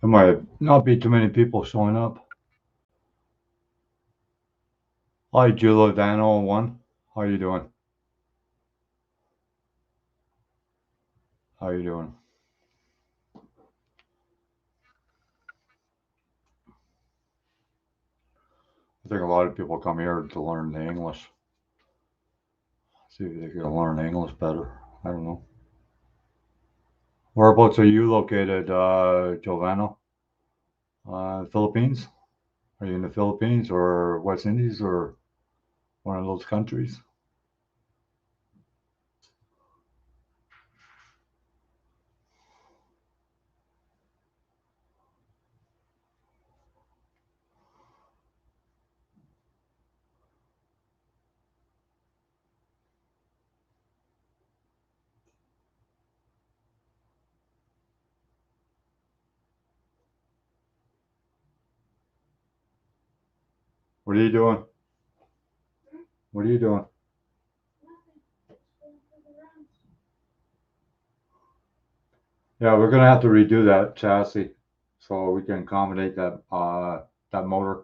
There might not be too many people showing up. Hi, Giuliano1. How you doing? How you doing? I think a lot of people come here to learn the English. See if they can learn English better. I don't know. Whereabouts are you located, Giovanna? Philippines? Are you in the Philippines or West Indies or one of those countries? What are you doing? What are you doing? Yeah, we're gonna have to redo that chassis so we can accommodate that motor.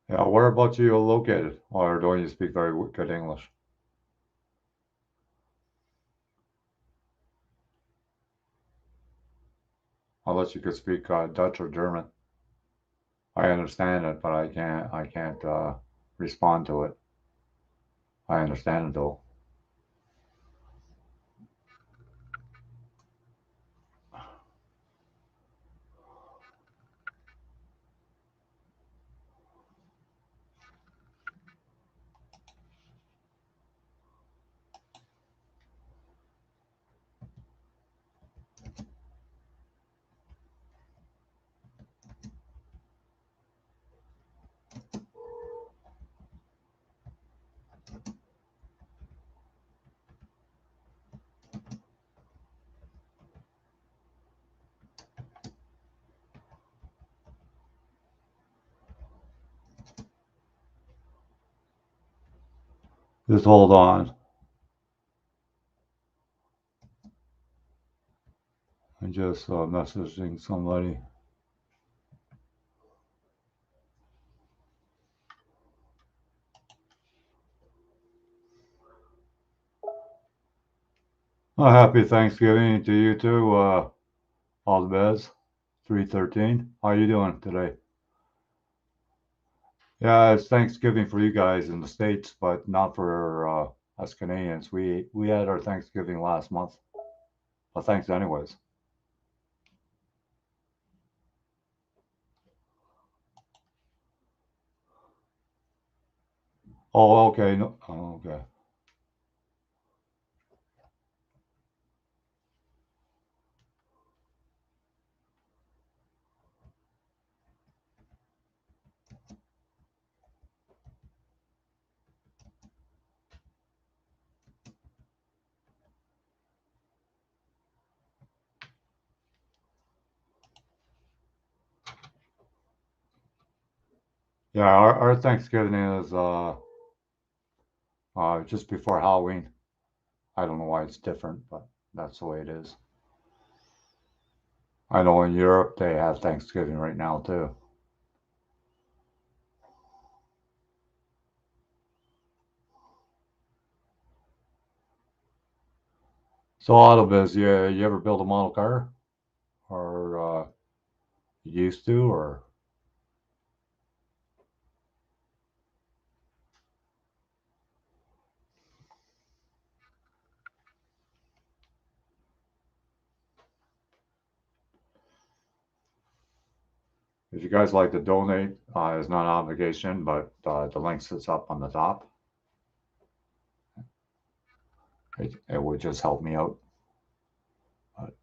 Yeah, whereabouts are you located? Or don't you speak very good English? Unless you could speak Dutch or German. I understand it, but I can't respond to it. I understand it though. Just hold on. I'm just messaging somebody. Oh, happy Thanksgiving to you too. All the best. 313. How you doing today? Yeah, it's Thanksgiving for you guys in the States, but not for us Canadians. We had our Thanksgiving last month. Well, thanks anyways. Oh, okay. No, oh, okay. Yeah, our Thanksgiving is just before Halloween. I don't know why it's different, but that's the way it is. I know in Europe they have Thanksgiving right now too. So Autobiz, you ever build a model car, or used to, or if you guys like to donate, it's not an obligation, but the link sits up on the top. It would just help me out. But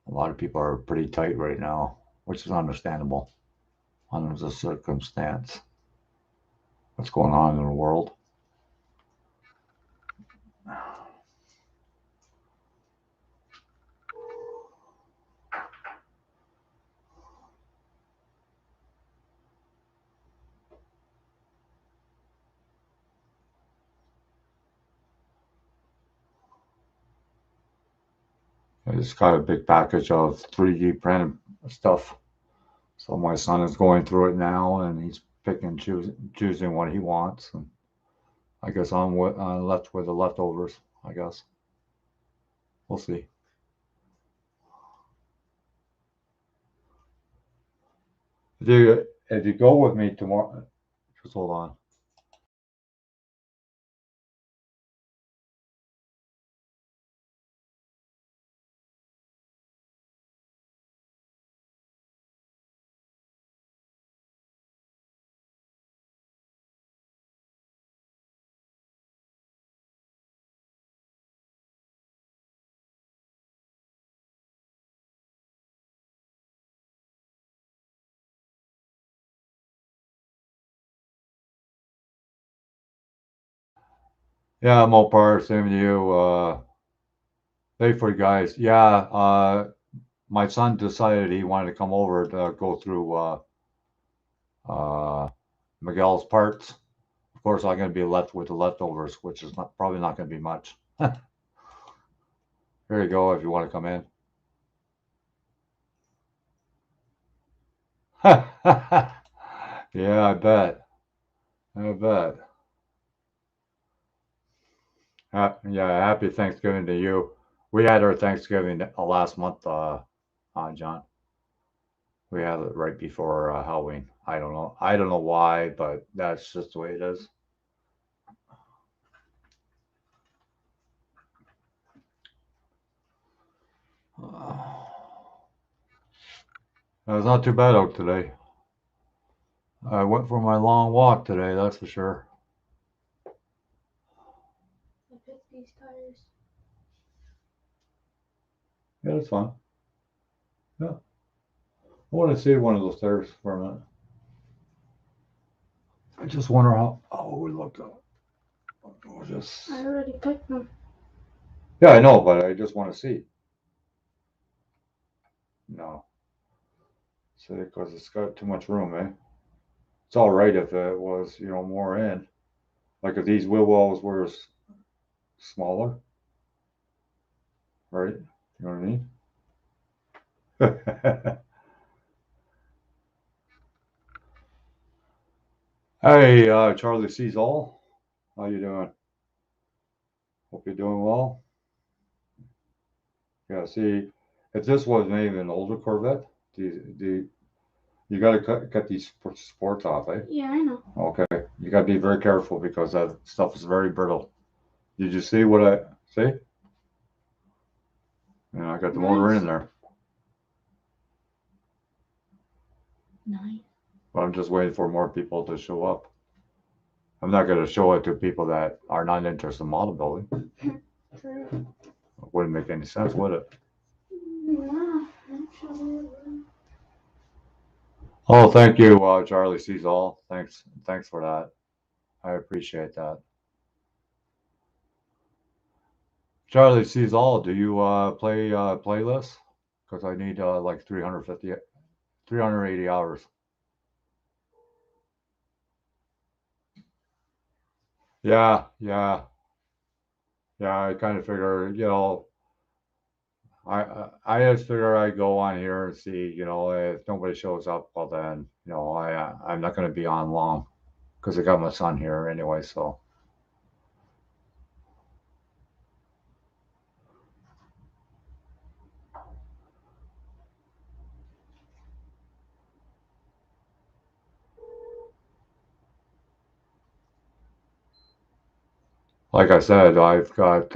a lot of people are pretty tight right now, which is understandable under the circumstance. What's going on in the world? I just got a big package of 3D printed stuff. So my son is going through it now, and he's picking, choosing what he wants. And I guess I'm left with the leftovers. I guess we'll see. If you go with me tomorrow, just hold on. Yeah, Mopar, same to you. Hey, for you guys. Yeah, my son decided he wanted to come over to go through uh, Miguel's parts. Of course, I'm going to be left with the leftovers, which is probably not going to be much. Here you go if you want to come in. Yeah, I bet. I bet. Yeah, happy Thanksgiving to you. We had our Thanksgiving last month, John. We had it right before Halloween. I don't know. I don't know why, but that's just the way it is. It was not too bad out today. I went for my long walk today, that's for sure. I picked these tires. Yeah, that's fun. Yeah. I want to see one of those tires for a minute. I just wonder how it would look. Just... I already picked them. Yeah, I know, but I just want to see. No. See, because it's got too much room, eh? It's all right if it was, more in. Like if these wheel wells were smaller, right? You know what I mean? Hey, Charlie sees all. How you doing? Hope you're doing well. Yeah, see, if this was maybe an older Corvette, you got to cut these sports off, eh? Yeah, I know. Okay, you got to be very careful because that stuff is very brittle. Did you see what I see? I got the motor in there. Nice. But I'm just waiting for more people to show up. I'm not going to show it to people that are not interested in model building. True. It wouldn't make any sense, would it? No, actually. Oh, thank you, Charlie sees all. Thanks for that. I appreciate that. Charlie sees all. Do you play playlists? Because I need like 350, 380 hours. Yeah, yeah, yeah. I kind of figure, I just figure I go on here and see, if nobody shows up, well then, I'm not going to be on long because I got my son here anyway. So, like I said, I've got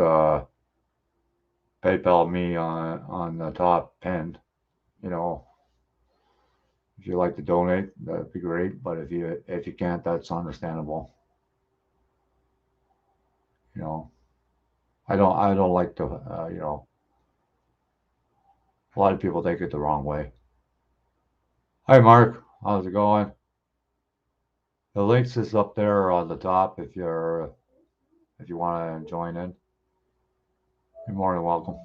PayPal me on the top pinned. You know, if you like to donate, that'd be great. But if you can't, that's understandable. You know, I don't like to a lot of people take it the wrong way. Hi Mark, how's it going? The links is up there on the top if you want to join in. You're more than welcome.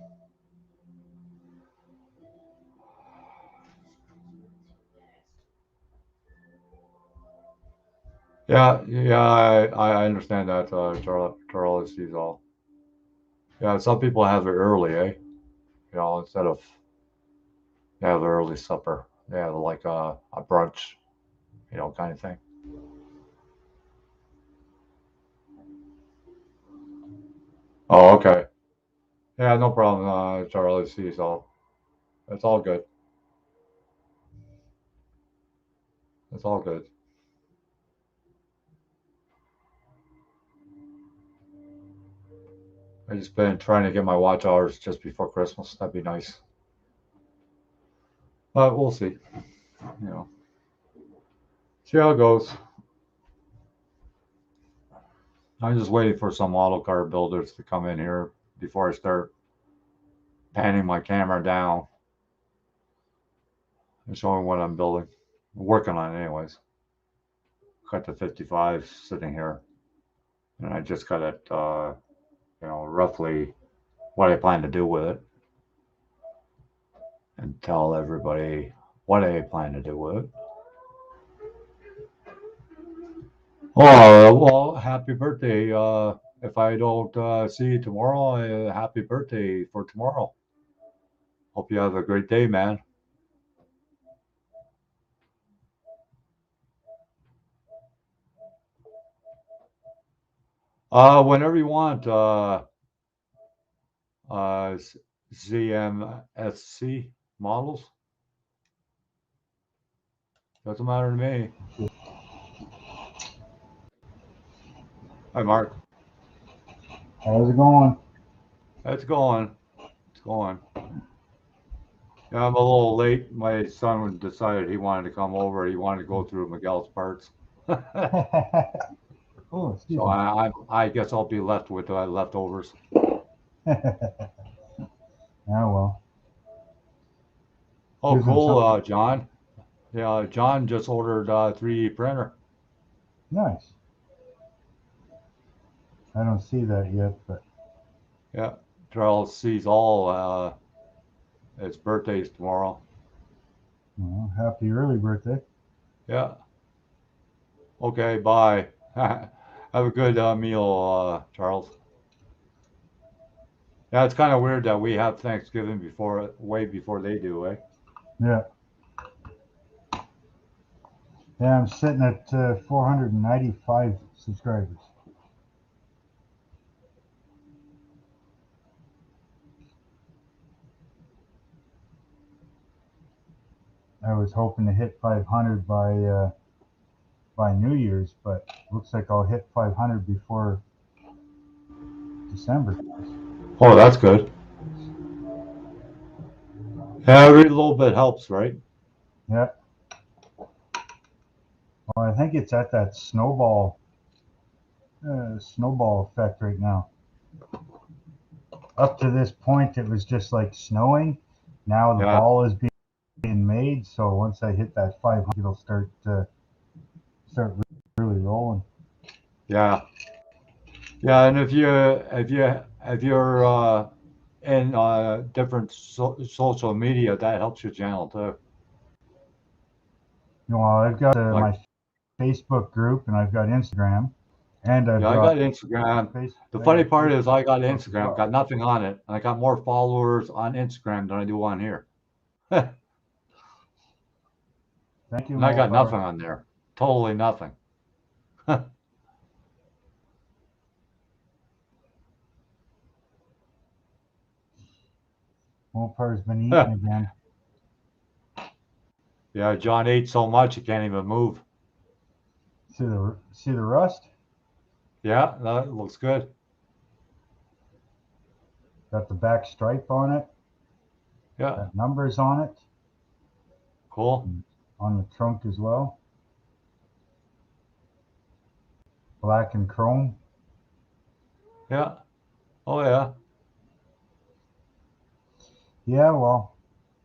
Yeah, yeah, I understand that, Charlie sees all. Yeah, some people have it early, eh? instead of they have an early supper, they have like a brunch, kind of thing. Oh, okay. Yeah, no problem, Charlie. See, so it's all good. It's all good. I just been trying to get my watch hours just before Christmas. That'd be nice. But we'll see. You know, see how it goes. I'm just waiting for some auto car builders to come in here before I start panning my camera down and showing what I'm building. I'm working on it anyways. Got the 55 sitting here, and I just got it, roughly what I plan to do with it, and tell everybody what I plan to do with it. Oh, well, happy birthday. If I don't see you tomorrow, happy birthday for tomorrow. Hope you have a great day, man. Whenever you want, uh, ZMSC models. Doesn't matter to me. Hi, Mark. How's it going? It's going. It's going. Yeah, I'm a little late. My son decided he wanted to come over. He wanted to go through Miguel's parts. Oh, excuse So me. I guess I'll be left with leftovers. Yeah, well, Oh, gives him cool, something John. Yeah, John just ordered a 3D printer. nice. I don't see that yet, but Yeah, Charles sees all. His birthday's tomorrow. well, happy early birthday. Yeah. Okay. Bye. Have a good meal, Charles. Yeah, it's kind of weird that we have Thanksgiving way before they do, eh? Yeah, yeah. I'm sitting at 495 subscribers. I was hoping to hit 500 by New Year's, but looks like I'll hit 500 before December. Oh, that's good. Yeah, every little bit helps, right? Yeah. Well, I think it's at that snowball effect right now. Up to this point, it was just like snowing. Now the Yeah, ball is being made. So once I hit that 500, it'll start really rolling. yeah, yeah. And if you're in different social media, that helps your channel too. You know, I've got Like, my Facebook group, and I've got Instagram, and I've yeah, I got got Instagram. The I funny got part is, I got Facebook as Instagram, got well. nothing on it, and I got more followers on Instagram than I do on here. And Thank you, I got Mopar. nothing on there. Totally nothing. Mopar's been eating again. Yeah, John ate so much he can't even move. See the rust? Yeah, that looks good. Got the back stripe on it. Yeah, Got numbers on it. cool. And on the trunk as well. Black and chrome. Yeah. Oh yeah. Yeah, well,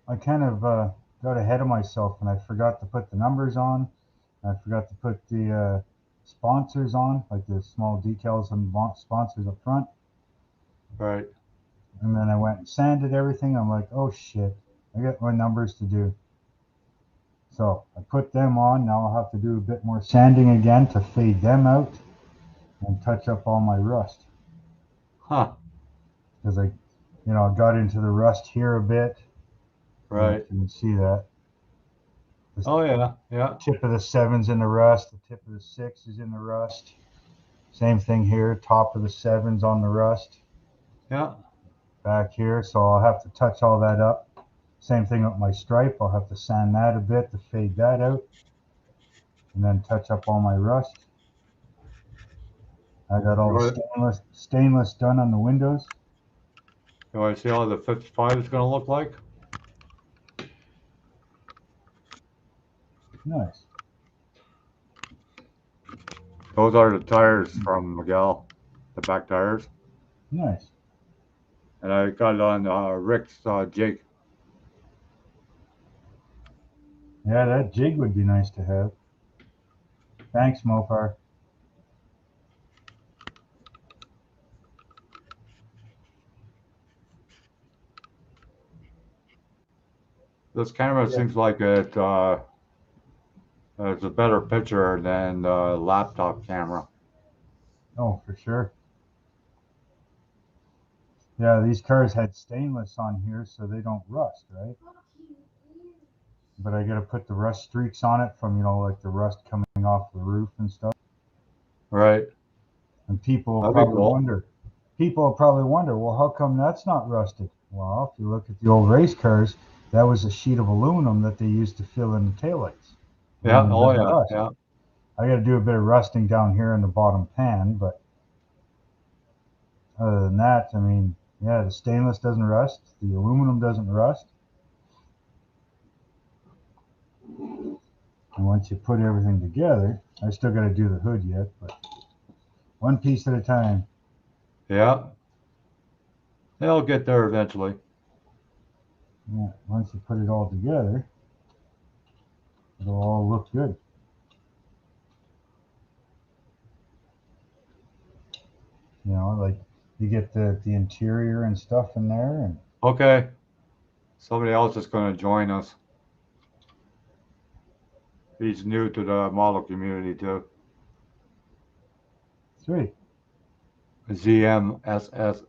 I kind of got ahead of myself and I forgot to put the numbers on. I forgot to put the sponsors on, like the small decals on sponsors up front. Right. And then I went and sanded everything. I'm like, oh shit, I got my numbers to do. So I put them on. Now I'll have to do a bit more sanding again to fade them out and touch up all my rust. Huh. Because got into the rust here a bit. I don't know Right. if you can see that. The Oh yeah. Yeah. tip of the 7's in the rust. The tip of the 6 is in the rust. Same thing here. Top of the 7's on the rust Yeah. back here. So I'll have to touch all that up. Same thing with my stripe. I'll have to sand that a bit to fade that out. And then touch up all my rust. I got all the You stainless done on the windows. want to see how the 55 is going to look like? Nice. Those are the tires from Miguel, the back tires. Nice. And I got it on Rick's jig. Yeah, that jig would be nice to have. Thanks, Mopar. This camera Yeah. seems like it's a better picture than the laptop camera. Oh, for sure. Yeah, these cars had stainless on here so they don't rust, right? But I got to put the rust streaks on it from, like the rust coming off the roof and stuff. Right. And people will That'd be probably cool. wonder, well, how come that's not rusted? Well, if you look at the old race cars, that was a sheet of aluminum that they used to fill in the taillights. Yeah. Aluminum Oh doesn't yeah. rust. Yeah. I got to do a bit of rusting down here in the bottom pan, but other than that, I mean, yeah, the stainless doesn't rust, the aluminum doesn't rust. And once you put everything together, I still got to do the hood yet, but one piece at a time. Yeah. They'll get there eventually. Yeah, once you put it all together, it'll all look good. Like you get the interior and stuff in there, and Okay. Somebody else is going to join us. He's new to the model community too. sweet. ZMSSC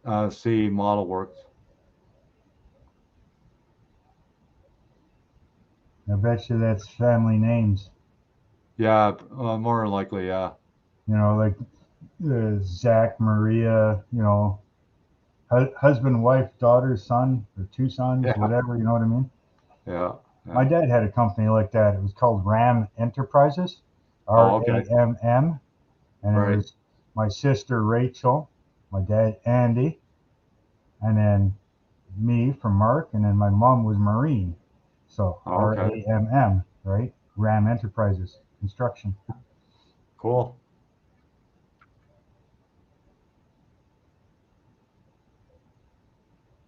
Model Works. I bet you that's family names. Yeah, more than likely, yeah. Like Zach, Maria. Husband, wife, daughter, son, or two sons, Yeah, whatever. You know what I mean? yeah, My yeah. dad had a company like that. It was called Ram Enterprises, Oh, okay. Ramm, and it Right. was my sister Rachel, my dad Andy, and then me from Mark, and then my mom was Maureen. So Oh, okay. Ramm, right? Ram Enterprises Construction. Cool.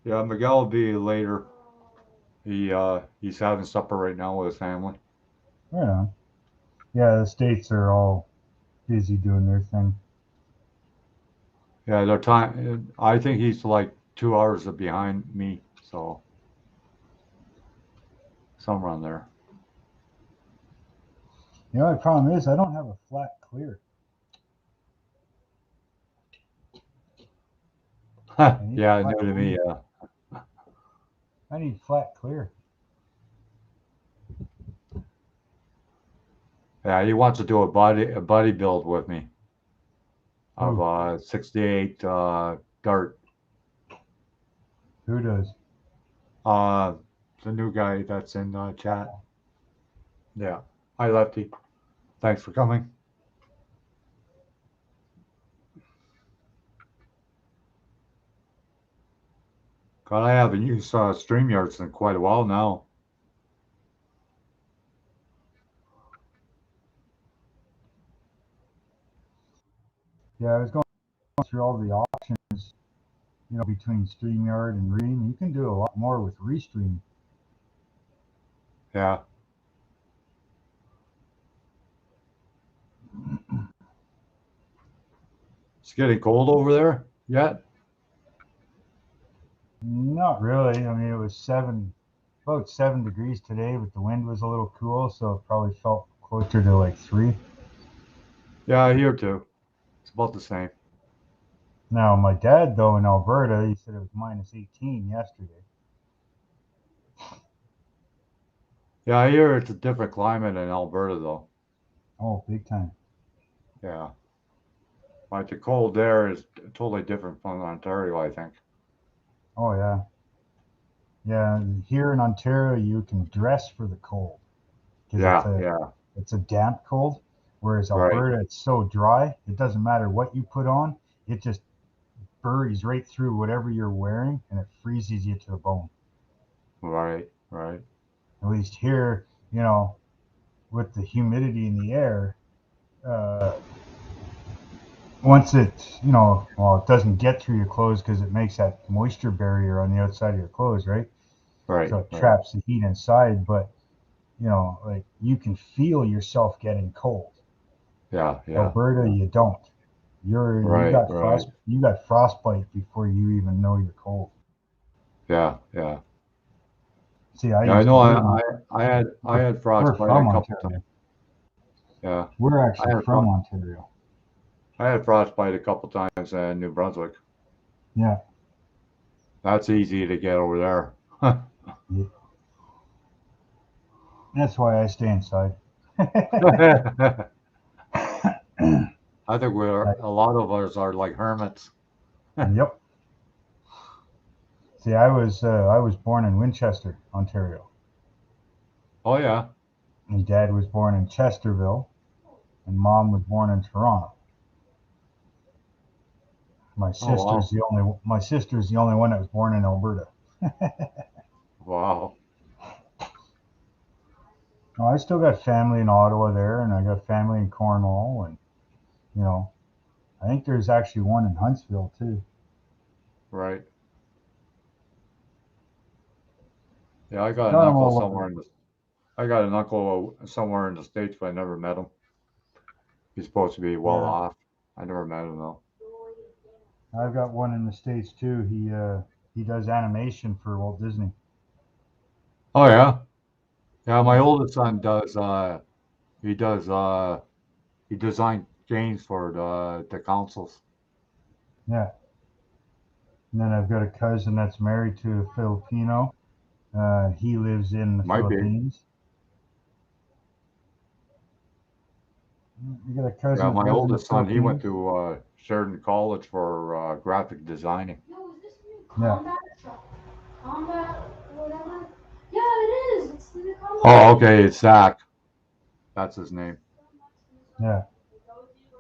Yeah, Miguel will be later. He's having supper right now with his family. Yeah, yeah. The states are all busy doing their thing. Yeah, their time. I think he's like 2 hours behind me, so somewhere on there. The problem is I don't have a flat clear. I need Yeah, flat. new to me. Yeah, I need flat clear. yeah. He wants to do a buddy build with me of Who? 68 Dart. Who does? Uh, the new guy that's in chat. Yeah. Hi, Lefty. Thanks for coming. God, I haven't used StreamYards in quite a while now. Yeah, I was going through all the options, between StreamYard and Restream. You can do a lot more with Restream. Yeah. It's getting cold over there yet? Not really. I mean, it was about 7 degrees today, but the wind was a little cool, so it probably felt closer to like 3. Yeah, here too. It's about the same. Now, my dad, though, in Alberta, he said it was minus 18 yesterday. Yeah, I hear it's a different climate in Alberta though. Oh, big time. Yeah. Like the cold there is totally different from Ontario, I think. Oh, yeah. Yeah, here in Ontario, you can dress for the cold because Yeah, yeah, it's a damp cold. Whereas right, Alberta, it's so dry, it doesn't matter what you put on, it just buries right through whatever you're wearing and it freezes you to the bone. right, right. At least here, with the humidity in the air, uh, once well, it doesn't get through your clothes because it makes that moisture barrier on the outside of your clothes, right? Right, So it right. traps the heat inside, but like you can feel yourself getting cold. Yeah, yeah. Alberta, you don't. Right, right. You got frostbite before you even know you're cold. Yeah, yeah. See, I Yeah, I used know to live in I had we're frostbite a from couple times. Ontario. Yeah. We're I actually had from Ontario. I had frostbite a couple times in New Brunswick. Yeah. That's easy to get over there. Yeah. That's why I stay inside. I think a lot of us are like hermits. Yep. See, I was born in Winchester, Ontario. Oh yeah. My dad was born in Chesterville, and mom was born in Toronto. Oh wow. My sister's the only one that was born in Alberta. Wow. Oh, I still got family in Ottawa there, and I got family in Cornwall, and you know, I think there's actually one in Huntsville too. Right. Yeah, I got an Got them uncle all somewhere over. in the I got an uncle somewhere in the States, but I never met him. He's supposed to be well Yeah, off. I never met him though. I've got one in the States too. He does animation for Walt Disney. Oh yeah. Yeah, my Yeah, oldest son he does he designed games for the councils. yeah. And then I've got a cousin that's married to a Filipino. He lives in the Might be. Philippines. You got a cousin Yeah, that my lives in the oldest son, he went Philippines. to Sheridan College for graphic designing. No, is this the new Yeah, combat truck? Combat, whatever? Yeah, it is. It's the new combat Oh, truck. okay, it's Zach. That's his name. yeah.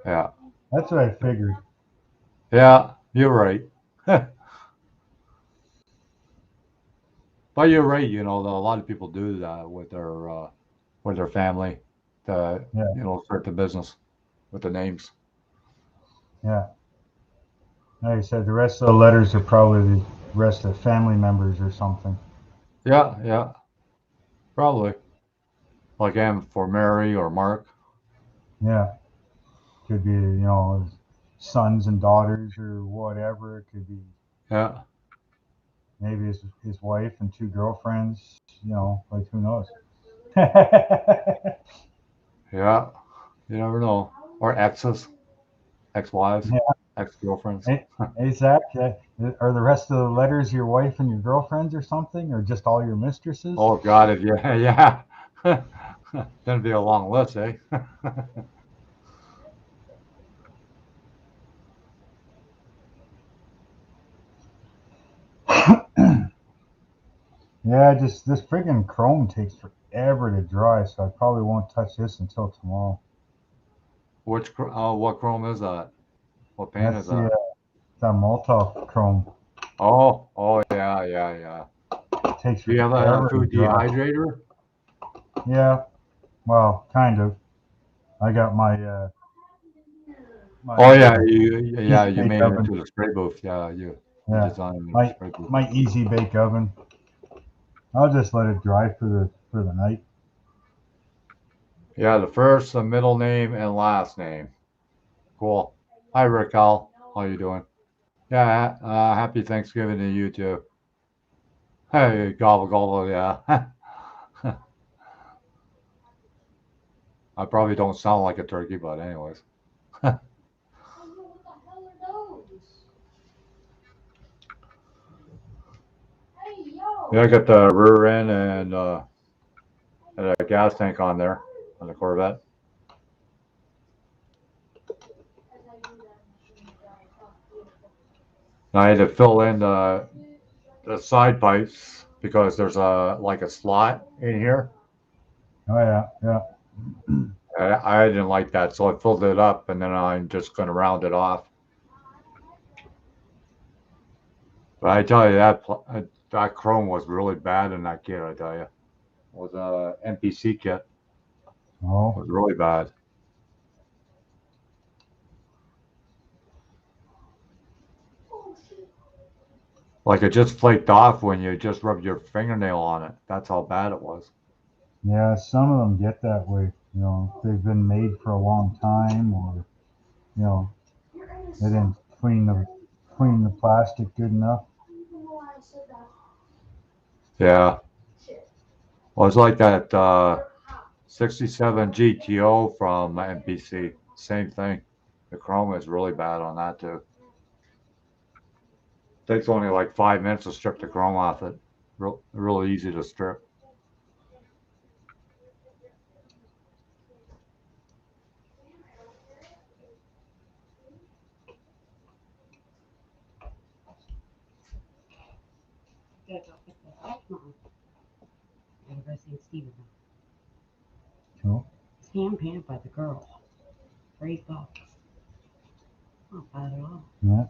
Yeah. That's what I figured. Yeah, you're right. But you're right, a lot of people do that with their family to, Yeah, start the business with the names. yeah. Like I said, the rest of the letters are probably the rest of the family members or something. Yeah, yeah, probably. Like M for Mary or Mark. Yeah, could be sons and daughters or whatever. It could be Yeah, maybe his wife and two girlfriends. Like who knows? Yeah, yeah. You never know. Or exes, ex-wives, ex-girlfriends. hey, hey Zach, are the rest of the letters your wife and your girlfriends or something, or just all your mistresses? Oh God, if you, yeah. Then it'd be a long list, eh? Yeah, just this friggin' Chrome takes forever to dry, so I probably won't touch this until tomorrow. What Chrome is that? What paint is That's the that? that Molotov Chrome. Oh, yeah, yeah, yeah. It takes Do you have a forever to food dry. dehydrator? Yeah, well, kind of. I got Oh my yeah, easy you bake made it oven. into the spray booth. Yeah, you Yeah, designed the my spray booth. my easy bake oven. I'll just let it dry for the night. Yeah, the first, the middle name, and last name. Cool. Hi, Raquel. How you doing? Yeah, happy Thanksgiving to you too. Hey, gobble gobble. Yeah. I probably don't sound like a turkey, but anyways. Oh no, what the hell are those? Yeah, I got the rear end and a gas tank on there on the Corvette. And I had to fill in the side pipes because there's a slot in here. Oh yeah, yeah. I didn't like that, so I filled it up, and then I'm just going to round it off. But I tell you that chrome was really bad in that kit. I tell you, it was a NPC kit. It Oh, was really bad. Like it just flaked off when you just rubbed your fingernail on it. That's how bad it was. yeah. Some of them get that way. You know, they've been made for a long time, or you know, they didn't clean the plastic good enough. Yeah. Well, it's like that 67 GTO from NPC. Same thing. The chrome is really bad on that too. Takes only like 5 minutes to strip the chrome off it. Really easy to strip. Gotta go get the heck mom. And go see Steven now. Cool. It's hand painted by the girl. For $8. Not bad at all. Yeah.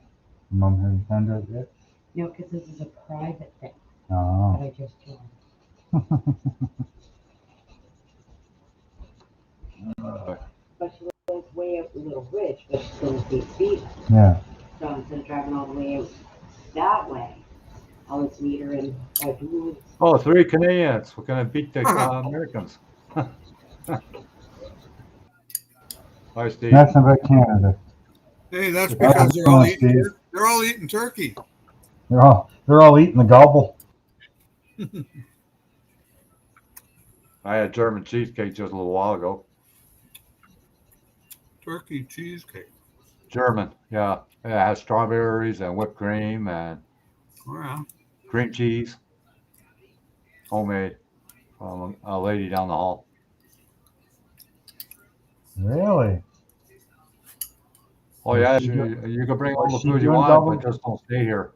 Mom hasn't found it yet. No, because this is a private thing that Oh. I just joined. But she lives way up the little ridge, but she's going to see Steven. Yeah. So instead of driving all the way out that way, I'll just meet her in Duluth. Oh, 3 Canadians. We're gonna beat the Americans. Hi, Steve. Nothing but Canada. Hey, that's How's because it they're all going, eating. Steve? They're all eating turkey. They're all eating the gobble. I had German cheesecake just a little while ago. Turkey cheesecake. German, yeah. It has strawberries and whipped cream and Wow. cream cheese. Homemade from a lady down the hall. Really? Oh, Was yeah, she do- you can bring all was the she food you doing want, but double? just don't stay here.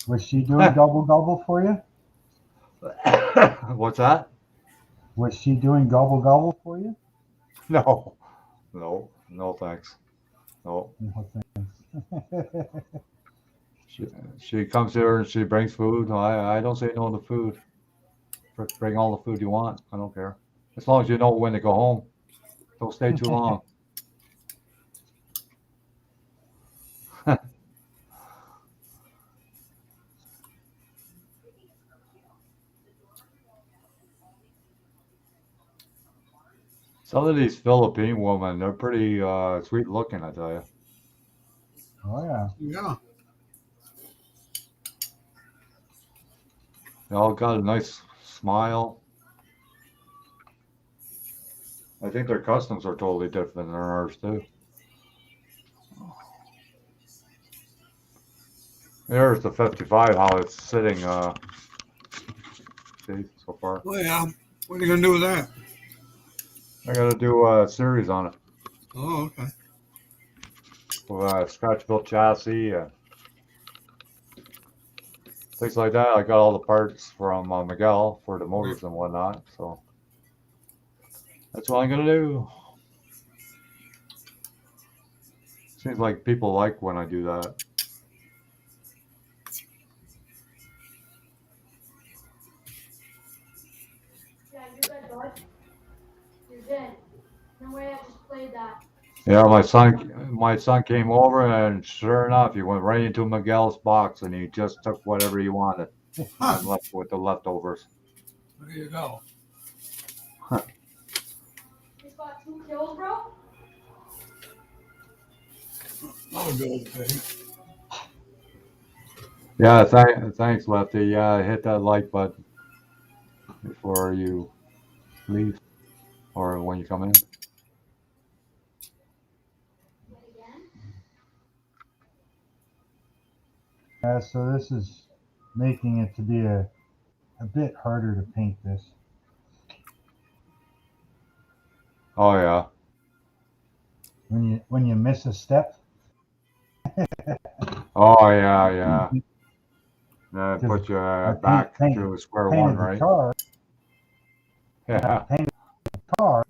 Was she doing gobble for you? What's that? Was she doing gobble for you? No, no, thanks. No. No thanks. She, she comes here and she brings food. I don't say no to food. Bring all the food you want. I don't care. As long as you know when to go home. Don't stay too long. Some of these Philippine women, they're pretty sweet looking, I tell you. Oh yeah. Yeah. They all got a nice smile. I think their customs are totally different than ours too. There's the 55, how it's sitting, see, so far. Well, yeah. What are you gonna do with that? I gotta do a series on it Oh, okay. with a scratch built chassis and things like that. I got all the parts from Miguel for the motors and whatnot, so that's what I'm gonna do. Seems like people like when I do that. Yeah, you're good, bud. You're good. No way I just played that. Yeah, my son came over and sure enough, he went right into Miguel's box and he just took whatever he wanted. Huh. I'm left with the leftovers. There you go. He's got 2 kills, bro. I'll go with it. Yeah, thanks, Lefty. Yeah, hit that like button before you leave or when you come in. Yet again. Yeah. So this is making it to be a a bit harder to paint this. Oh yeah. When you miss a step, Oh yeah, yeah. Then because put you I back to square one, painted the right? car, Yeah. painted the car,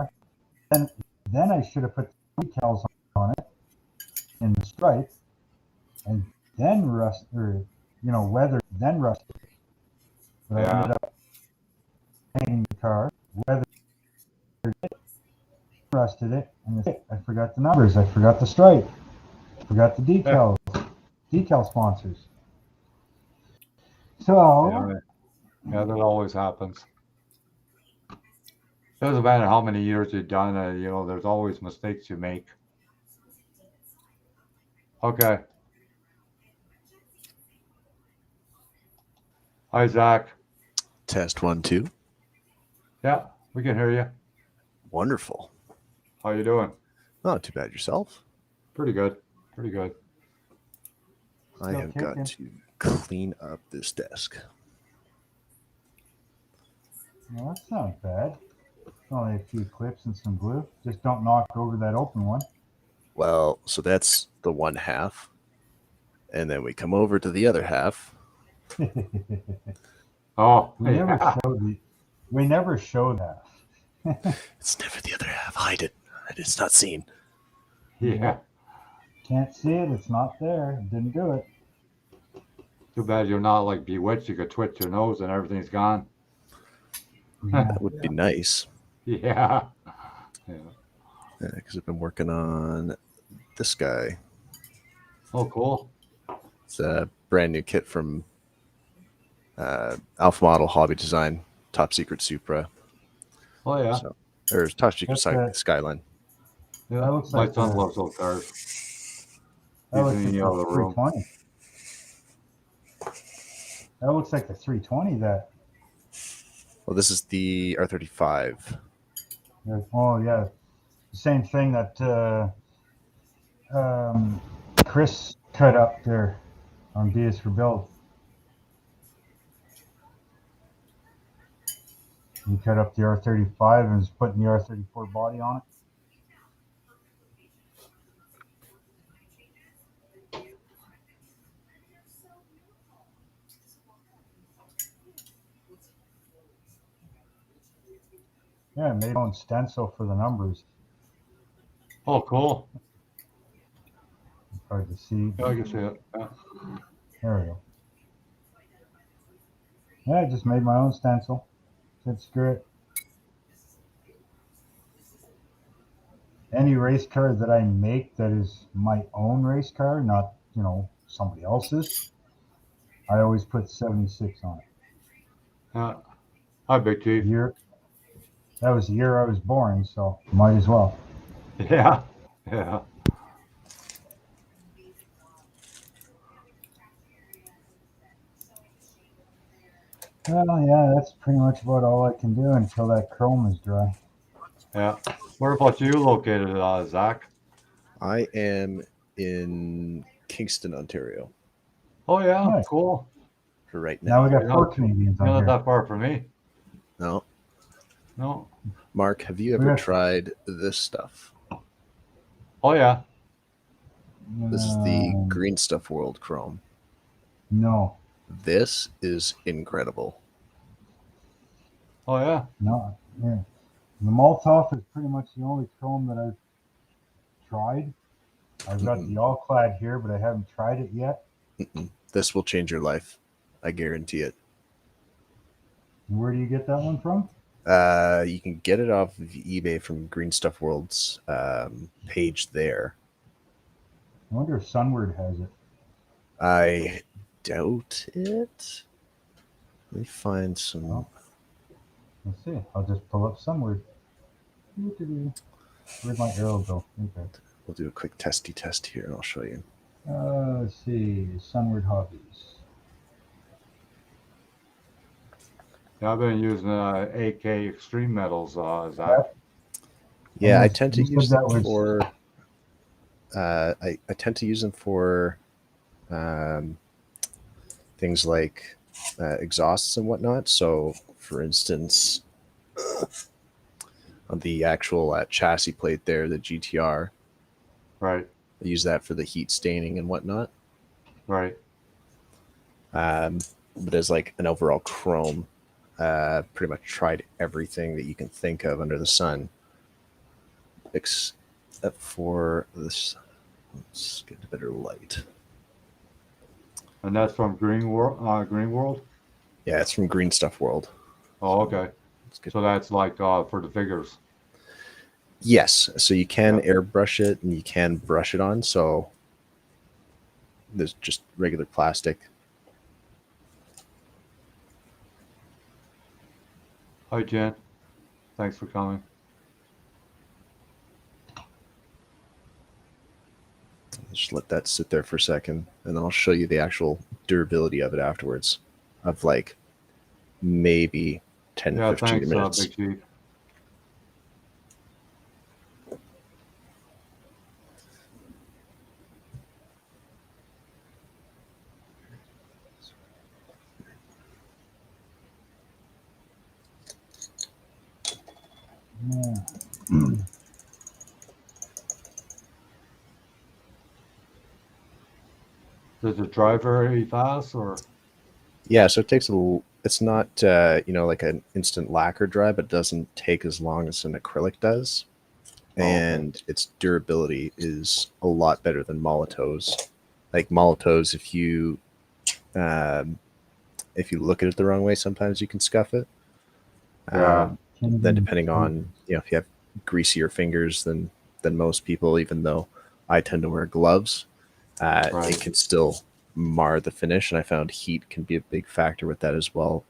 and then I should have put the decals on it in the stripe, and then weathered, then rusted. But I Yeah. ended up painting the car, weathered it, rusted it, and that's it. I forgot the numbers. I forgot the stripe. Forgot the decals. Decal sponsors. So Yeah. Yeah, that always happens. Doesn't matter how many years you've done it, there's always mistakes you make. Okay. Hi, Zach. Test 1, 2. Yeah, we can hear you. Wonderful. How you doing? Not too bad yourself. Pretty good. Pretty good. I Still have kicking. got to clean up this desk. well, that's not bad. Only a few clips and some glue. Just don't knock over that open one. Well, so that's the one half. And then we come over to the other half. Oh, We never yeah. showed the. We never showed that. It's never the other half. Hide it. It's not seen. Yeah. Can't see it. It's not there. Didn't do it. Too bad you're not like bewitched. You could twitch your nose and everything's gone. Yeah. That would be nice. Yeah. Yeah. Because I've been working on this guy. Oh, cool. It's a brand new kit from Alpha Model Hobby Design, Top Secret Supra. Oh, yeah. So, or Top Secret That's Skyline. Yeah. That looks My like son the- loves those cars. That He's looks in like the the other room. 320. That looks like the 320. That. Well, this is the R35. Oh yeah, the same thing that Chris cut up there on B is for Build. He cut up the R35 and is putting the R34 body on it. Yeah, made his own stencil for the numbers. Oh, cool. It's hard to see. Yeah, I can see it. Yeah. There we go. Yeah, I just made my own stencil. Said screw it. Any race car that I make that is my own race car, not somebody else's, I always put 76 on it. Yeah. Hi, Big Chief. That was the year I was born, so might as well. Yeah. Yeah. Well, yeah, that's pretty much about all I can do until that chrome is dry. Yeah. Where about you located, Zach? I am in Kingston, Ontario Oh, yeah. Nice. Cool. for right Now now. we got Yeah. 4 Canadians You're on not here. that far from me. No. No. Mark, have you ever tried this stuff? Oh, yeah. This is the Green Stuff World Chrome. No, This is incredible. Oh, yeah. no. Yeah. The Molotov is pretty much the only chrome that I've tried. I've got the all clad here, but I haven't tried it yet. This will change your life. I guarantee it. Where do you get that one from? You can get it off of eBay from Green Stuff World's page there. I wonder if Sunward has it. I doubt it. Let me find some. Oh. Let's see. I'll just pull up Sunward. Where'd my arrow go? Okay. We'll do a quick testy test here, and I'll show you. Let's see. Sunward Hobbies. Yeah, I've been using AK Extreme Metals, Zach. Yeah, I Yes, tend to you said use that them was- for. I tend to use them for things like exhausts and whatnot. So, for instance, on the actual chassis plate there, the GTR, Right. I use that for the heat staining and whatnot. Right. But as like an overall chrome, pretty much tried everything that you can think of under the sun, except for this. Let's get a better light. And that's from Green World. Green World. Yeah, it's from Green Stuff World. Oh, okay. Let's get So that's like for the figures. Yes, so you can Yeah. airbrush it and you can brush it on. So there's just regular plastic. Hi, Jen. Thanks for coming. Just let that sit there for a second, and then I'll show you the actual durability of it afterwards. Of like maybe 10 Yeah, 15 thanks, minutes. Big Chief. Yeah. Does it drive very fast or? Yeah, so it takes a little. It's not like an instant lacquer dry, but it doesn't take as long as an acrylic does. Oh, okay. And its durability is a lot better than Molotow's. Like Molotow's, if you look at it the wrong way, sometimes you can scuff it. Yeah. Then depending on if you have greasier fingers than most people, even though I tend to wear gloves, Right. it can still mar the finish. And I found heat can be a big factor with that as well.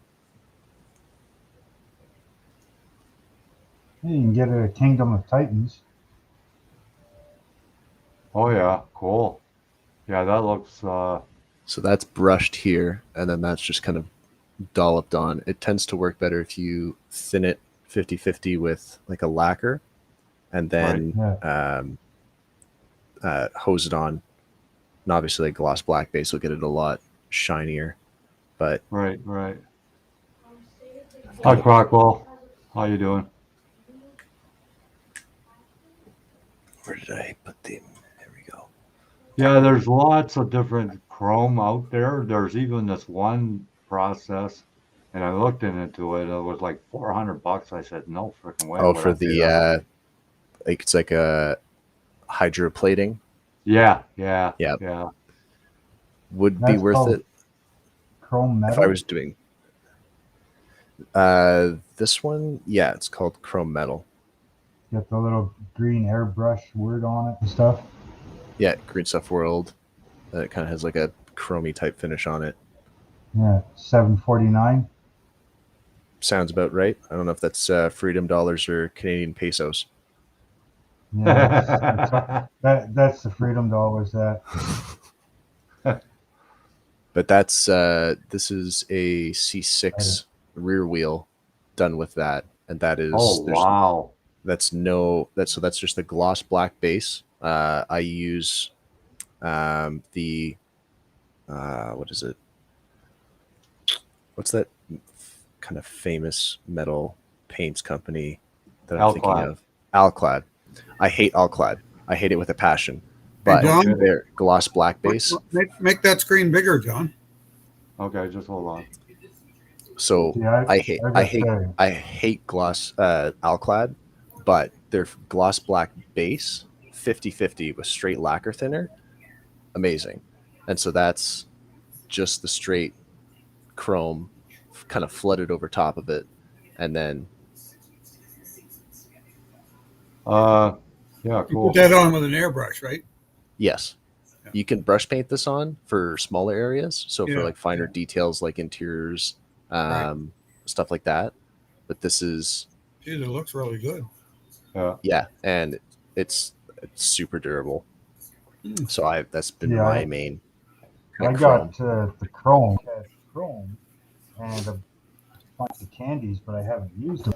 You can get a Kingdom of Titans. Oh yeah, cool. Yeah, that looks. So that's brushed here, and then that's just kind of dolloped on. It tends to work better if you thin it 50-50 with like a lacquer, and then hose it on. And obviously, a gloss black base will get it a lot shinier. But Right. Hi, Crockwell. How you doing? where did I put them? There we go. Yeah, there's lots of different chrome out there. There's even this one process, and I looked into it. It was like $400. I said, no freaking way. Oh, would for I pay that much. like it's like a hydroplating. Yeah. Yeah. Would be That's worth called it chrome if I metal. was doing this one. Yeah, it's called chrome metal. Got the little green airbrush word on it and stuff. Yeah, Green Stuff World. It kind of has like a chromey type finish on it. Yeah, $7.49. Sounds about right. I don't know if that's freedom dollars or Canadian pesos. Yeah, that's the freedom dollars. That But that's this is a C6 rear wheel done with that, and that is Oh, wow. that's just the gloss black base. I use the what is it? What's that kind of famous metal paints company that I'm thinking Alclad. of? Alclad. I hate Alclad. I hate it with a passion. But John? their gloss black base. Make that screen bigger, John. Okay, just hold on. So Yeah, I hate gloss Alclad, but their gloss black base 50-50 with straight lacquer thinner, amazing. And so that's just the straight chrome kind of flooded over top of it, and then Yeah, You cool. put that on with an airbrush, right? yes, Yeah. you can brush paint this on for smaller areas, so for Yeah, like finer details like interiors, Right. stuff like that. But this is Geez, it looks really good. yeah, and it's super durable. Hmm. So that's been Yeah, my main I chrome. got the chrome, and a bunch of candies, but I haven't used them.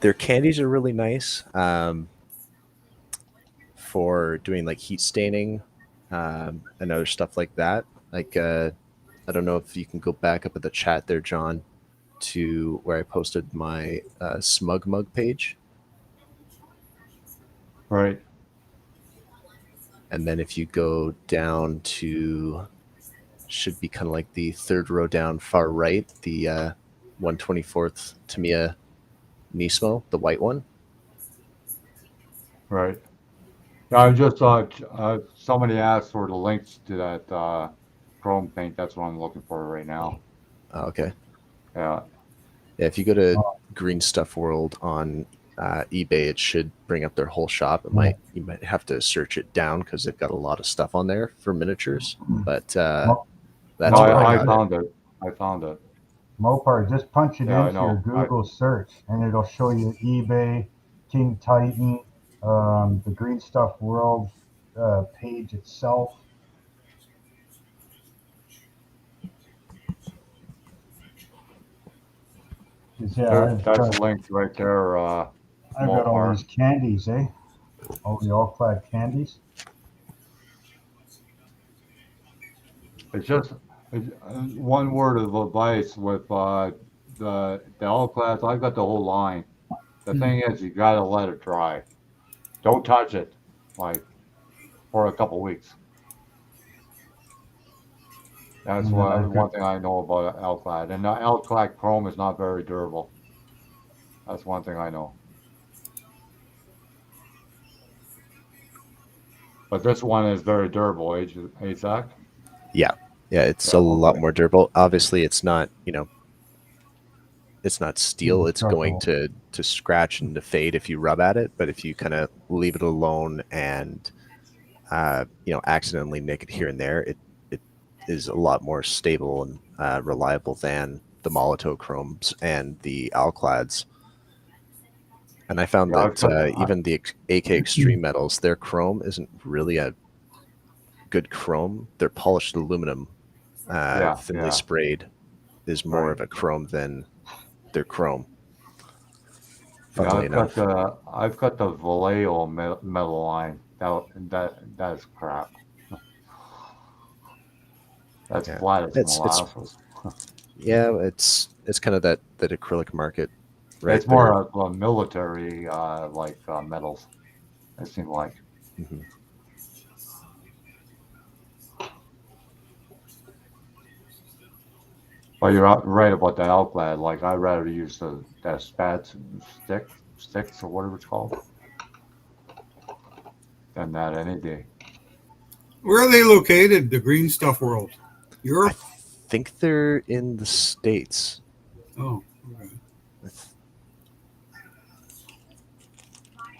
Their candies are really nice for doing like heat staining and other stuff like that. Like I don't know if you can go back up at the chat there, John, to where I posted my Smug Mug page. Right. And then if you go down to, should be kind of like the third row down far right, the 124th Tamiya Nismo, the white one. Right. Yeah, I just somebody asked for the links to that chrome paint. That's what I'm looking for right now. Oh, okay. Yeah. Yeah, if you go to Green Stuff World on eBay, it should bring up their whole shop. You might have to search it down because they've got a lot of stuff on there for miniatures. But Mo- that's No, where I I got it. found it. I found it. Mopar, just punch it Yeah, I into your know. Google search, and it'll show you eBay, King Titan, the Green Stuff World page itself. Yeah, That's linked right there. I've got all these candies, eh? All the all-clad candies. It's just one word of advice with the all class. I've got the whole line. The thing is, you gotta let it dry. Don't touch it, like for a couple weeks. That's And then one thing I know about Alclad. And the Alclad Chrome is not very durable. That's one thing I know. But this one is very durable, Zach? Yeah, it's a lot more durable. Obviously, it's not, it's not steel. It's going to scratch and to fade if you rub at it. But if you kind of leave it alone and accidentally nick it here and there, it is a lot more stable and reliable than the Molotov chromes and the Alclads. And I found that even the AK Extreme metals, their chrome isn't really a good chrome. Their polished aluminum, thinly sprayed, is more of a chrome than their chrome. Funnily enough. I've got the Vallejo metal line. That's crap. That's flat as molasses. Yeah, it's kind of that acrylic market, right? It's more of a military metals. It seems like. Mm-hmm. But you're right about the Alclad. Like I'd rather use that spats sticks or whatever it's called than that any day. Where are they located? The Green Stuff World, Europe. I think they're in the States. Oh, okay.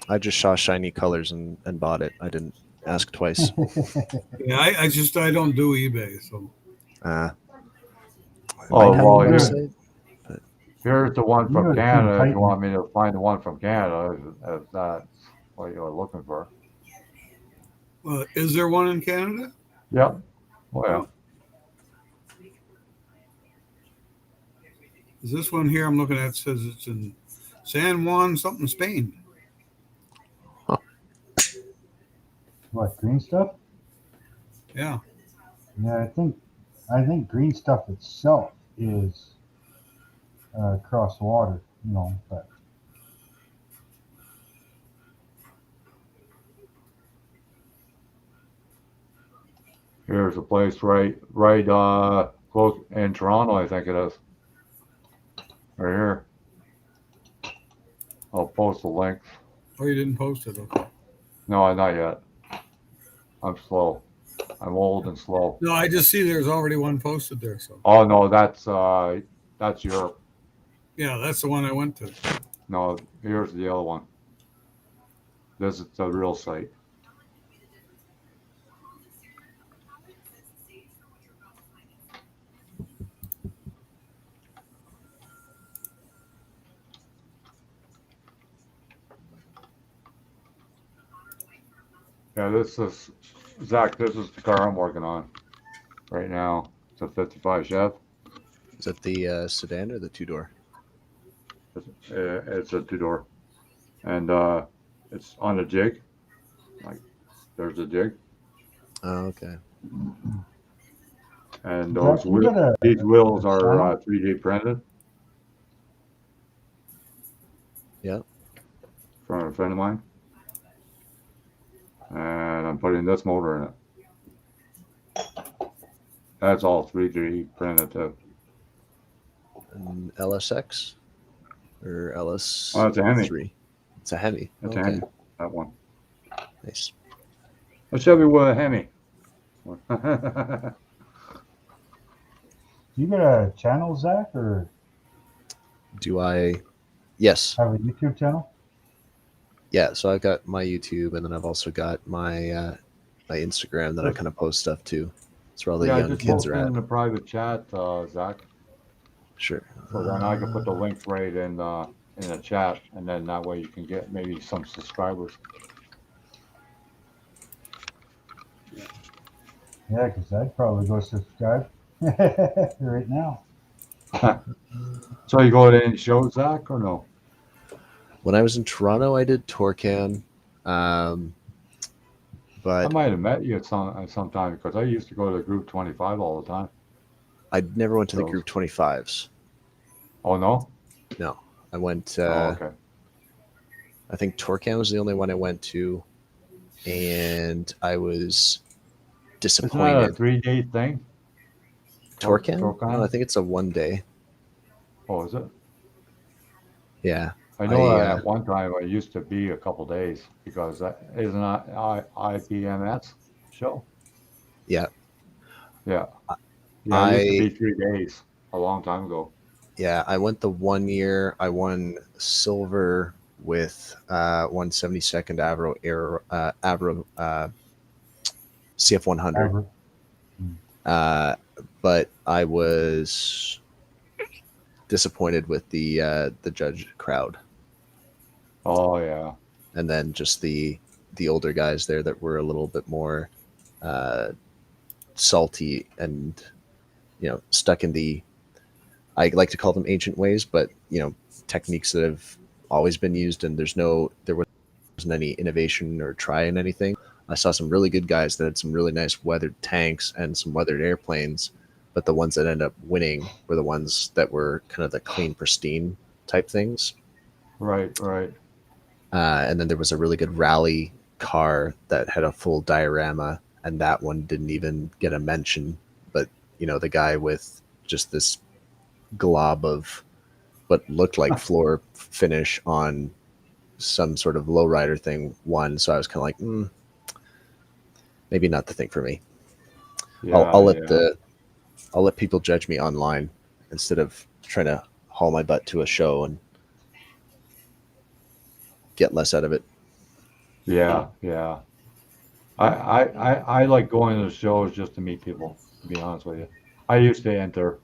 I just saw shiny colors and bought it. I didn't ask twice. Yeah, I don't do eBay, so. Here's the one from Canada. If you want me to find the one from Canada, if that's what you're looking for. Is there one in Canada? Yep. Well. Is this one here I'm looking at says it's in San Juan, something, Spain? Huh. What, Green Stuff? Yeah. Yeah, I think Green Stuff itself is across water, but Here's a place right close in Toronto, I think it is. Right here. I'll post the link. Oh, you didn't post it, okay. No, not yet. I'm slow. I'm old and slow. No, I just see there's already one posted there. So. Oh no, that's Europe. Yeah, that's the one I went to. No, here's the other one. This is the real site. Yeah, this is Zach. This is the car I'm working on right now. It's a '55 Chev. Is it the sedan or the two-door? It's a two-door, and it's on a jig. Like there's a jig. Oh, okay. And Jack, you got these wheels a are channel? 3D printed Yeah. from a friend of mine. And I'm putting this motor in it. That's all 3D printed too. An LSX or Oh, it's a Hemi. LS3. It's a Hemi. It's a Okay, Hemi. That one. nice. A Chevy with a Hemi. You got a channel, Zach, or Do I? Yes. have a YouTube channel? Yeah. So I've got my YouTube, and then I've also got my my Instagram that I kind of post stuff to. That's where all the Yeah, young just kids post are it at. in the private chat, Zach. Sure. So then I can put the link right in the chat, and then that way you can get maybe some subscribers. Yeah, because I'd probably go subscribe right now. So you go to any shows, Zach, or no? When I was in Toronto, I did Torcan, I but might have met you at some time because I used to go to Group 25 all the time. I never went to the Shows. Group 25s. Oh no? No, I went. Oh, okay. I think Torcan was the only one I went to, and I was Isn't that a disappointed. 3-day thing? Torcan? Torcan? No, I think it's a 1 day. Oh, is it? Yeah, I know I that at one time it used to be a couple days because that isn't IPMS show. yeah, Yeah, yeah, it used to I be 3 days a long time ago. yeah I went the 1 year. I won silver with 172nd Avro CF 100. Average. But I was disappointed with the judge crowd, Oh yeah, and then just the older guys there that were a little bit more salty and stuck in the, I like to call them ancient ways, but techniques that have always been used, and there wasn't any innovation or try in anything. I saw some really good guys that had some really nice weathered tanks and some weathered airplanes, but the ones that ended up winning were the ones that were kind of the clean, pristine type things. right. And then there was a really good rally car that had a full diorama, and that one didn't even get a mention. But the guy with just this glob of what looked like floor finish on some sort of lowrider thing won. So I was kind of like, maybe not the thing for me. Yeah, I'll let people judge me online instead of trying to haul my butt to a show and get less out of it. yeah. I like going to the shows just to meet people. To be honest with you, I used to enter a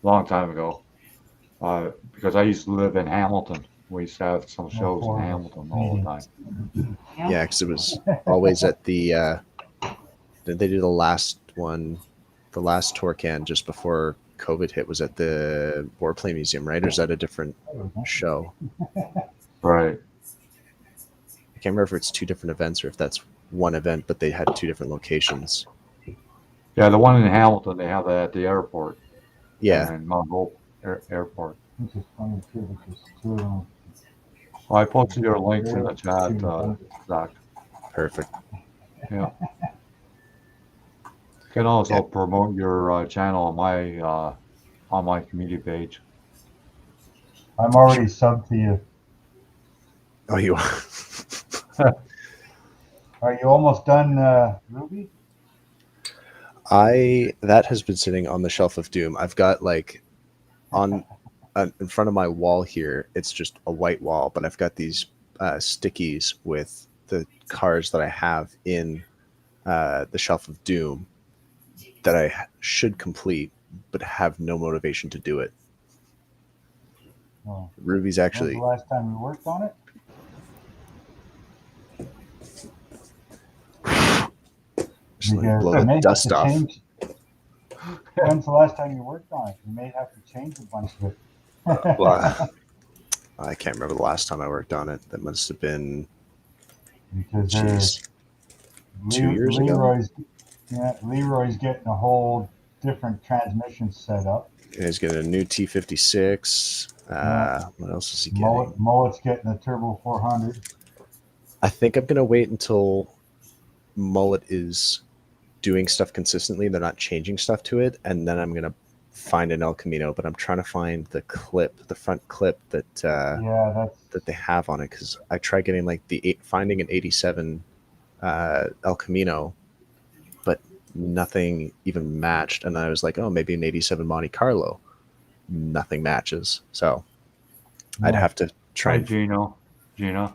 long time ago because I used to live in Hamilton. We used to have some shows in Hamilton all the time. Yeah, because it was always at the. Did they do the last one? The last Torcan just before COVID hit was at the Warplane Museum, right? Or is that a different show? Right. I can't remember if it's two different events or if that's one event, but they had two different locations. Yeah, the one in Hamilton, they have that at the airport. Yeah. And Mount Hope Airport. Which is funny too, because two of them. Well, I posted your links in the chat, Zach. Perfect. Yeah. You can also promote your channel on my community page. I'm already subbed to you. Oh, you are? Are you almost done, Ruby? That has been sitting on the shelf of doom. I've got like in front of my wall here, it's just a white wall, but I've got these stickies with the cars that I have in the shelf of doom that I should complete, but have no motivation to do it. Oh. Ruby's When's actually. the last time you worked on it? Just like Because blow you the may have dust to off. change. When's the last time you worked on it? You may have to change a bunch of it. Well, I can't remember the last time I worked on it. That must have been, Because 2 years ago. Leroy's getting a whole different transmissions set up. He's getting a new T56. What else is he getting? Mullet's getting a Turbo 400. I think I'm going to wait until Mullet is doing stuff consistently. They're not changing stuff to it. And then I'm going to find an El Camino. But I'm trying to find the front clip that that they have on it. Because I tried getting like finding an 87 El Camino, but nothing even matched. And I was like, oh, maybe an 87 Monte Carlo. Nothing matches. So I'd have to try. Hi, Gina.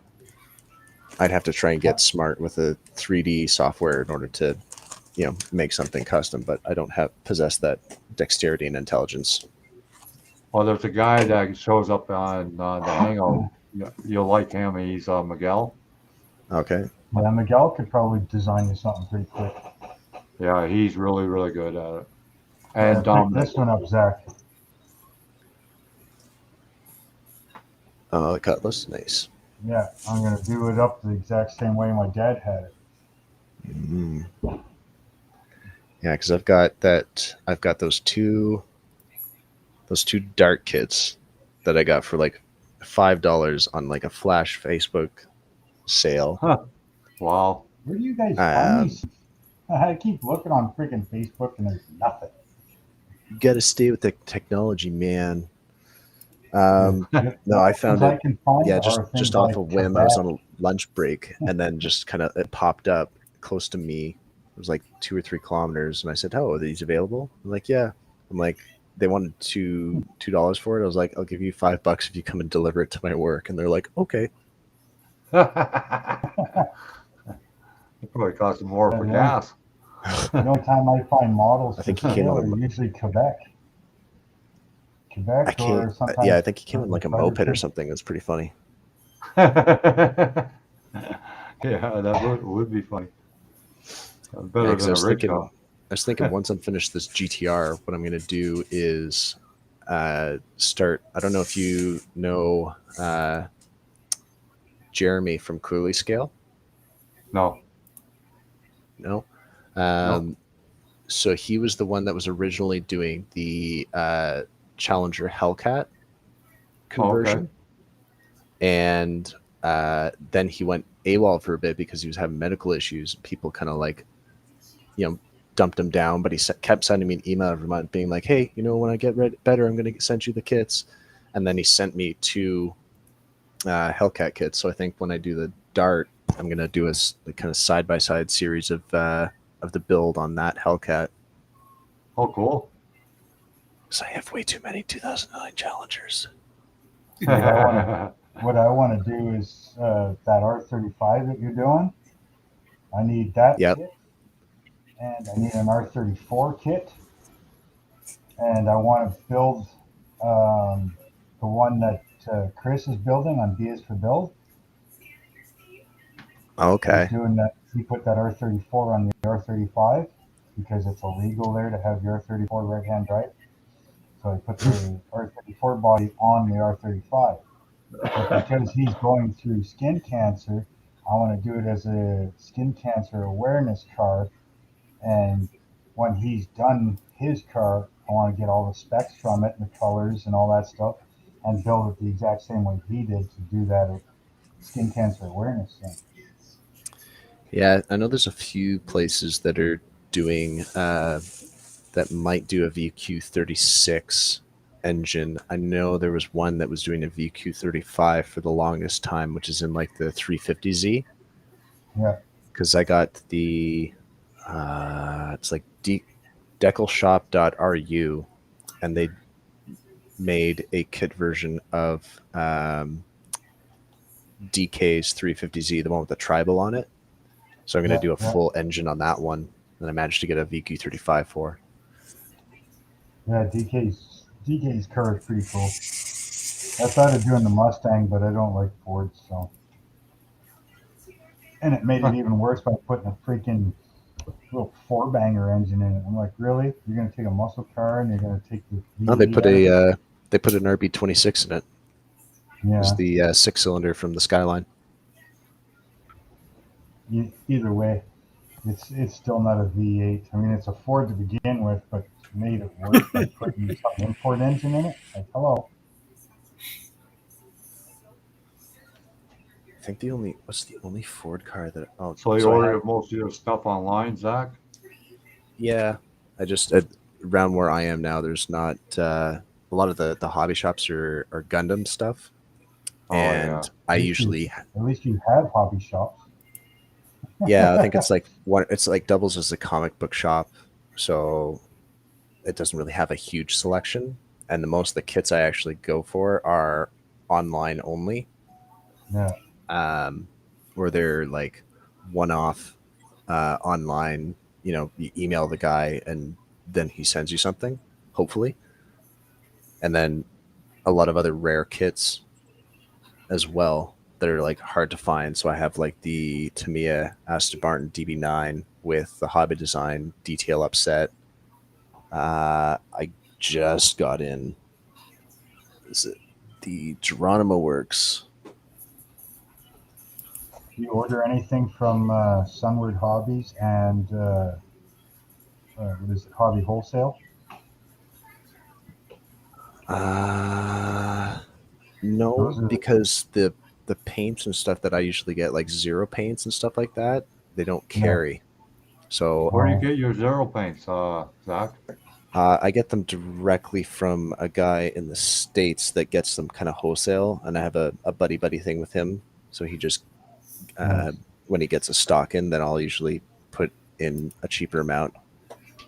I'd have to try and get smart with a 3D software in order to, make something custom. But I don't possess that dexterity and intelligence. Well, there's a guy that shows up on the Hangout. You'll like him. He's Miguel. Okay. Yeah, Miguel could probably design you something pretty quick. Yeah, he's really, really good at it. And pick this one up, Zach. The Cutlass, nice. Yeah, I'm gonna do it up the exact same way my dad had it. Mm. Yeah, because I've got those two dart kits that I got for like $5 on like a flash Facebook sale. Huh. Wow. Where do you guys find these? I keep looking on freaking Facebook and there's nothing. You got to stay with the technology, man. No, I found it. Yeah, just off a whim. I was on a lunch break, and then just kind of it popped up close to me. It was like 2 or 3 kilometers, and I said, "Oh, are these available?" I'm like, "Yeah." I'm like, they wanted $2 for it. I was like, "I'll give you $5 if you come and deliver it to my work." And they're like, "Okay." It probably costs more for gas. The only time I find models I think he came are usually Quebec. I think he came in like a moped or something. It was pretty funny. Yeah, that would be funny. Better than a rickshaw. I was thinking once I'm finished this GTR, what I'm going to do is start. I don't know if you know Jeremy from Clearly Scale. No. No. So he was the one that was originally doing the Challenger Hellcat conversion. And then he went AWOL for a bit because he was having medical issues. People kind of like, dumped him down, but he kept sending me an email every month being like, hey, when I get better, I'm going to send you the kits. And then he sent me 2 Hellcat kits. So I think when I do the Dart, I'm going to do a kind of side-by-side series of the build on that Hellcat. Oh, cool. Because I have way too many 2009 Challengers. What I want to do is that R35 that you're doing. I need that kit, and I need an R34 kit, and I want to build the one that Chris is building on B is for Build. Okay. He's doing that. He put that R34 on the R35 because it's illegal there to have your R34 right-hand drive. So I put the R34 body on the R35. But because he's going through skin cancer, I want to do it as a skin cancer awareness car. And when he's done his car, I want to get all the specs from it and the colors and all that stuff and build it the exact same way he did to do that skin cancer awareness thing. Yeah, I know there's a few places that are doing that might do a VQ36 engine. I know there was one that was doing a VQ35 for the longest time, which is in like the 350Z. Yeah. Because I got the it's like decalshop.ru, and they made a kit version of DK's 350Z, the one with the tribal on it. So I'm going to do a full engine on that one, and I managed to get a VQ35 for. Yeah, DK's car is pretty cool. I thought of doing the Mustang, but I don't like Fords, so. And it made it even worse by putting a freaking little 4-banger engine in it. I'm like, really? You're going to take a muscle car and you're going to take the... No, they put an RB26 in it. Yeah. It was the 6-cylinder from the Skyline. Either way, It's still not a V8. I mean, it's a Ford to begin with, but made it worse by putting some import engine in it. Like, hello. I think what's the only Ford car that So you I order have, most of your stuff online, Zach? yeah. I just around where I am now, there's not a lot of the hobby shops are Gundam stuff, Oh yeah. and I usually At least you have hobby shops. yeah, I think it's like one. It's like doubles as a comic book shop, so it doesn't really have a huge selection. And the most of the kits I actually go for are online only, Yeah. um, where they're like one-off online. You know, you email the guy and then he sends you something, hopefully, and then a lot of other rare kits as well that are like hard to find. So I have like the Tamiya Aston Martin DB9 with the Hobby Design detail upset. I just got in. Is it the Geronimo Works? Do you order anything from Sunward Hobbies and what is it, Hobby Wholesale? Uh, no, Those are because the paints and stuff that I usually get, like zero paints and stuff like that, they don't yeah. carry. So Where do you Oh, get your zero paints, Zach? I get them directly from a guy in the States that gets them kind of wholesale, and I have a buddy buddy thing with him. So he just uh, nice. when he gets a stock in, then I'll usually put in a cheaper amount,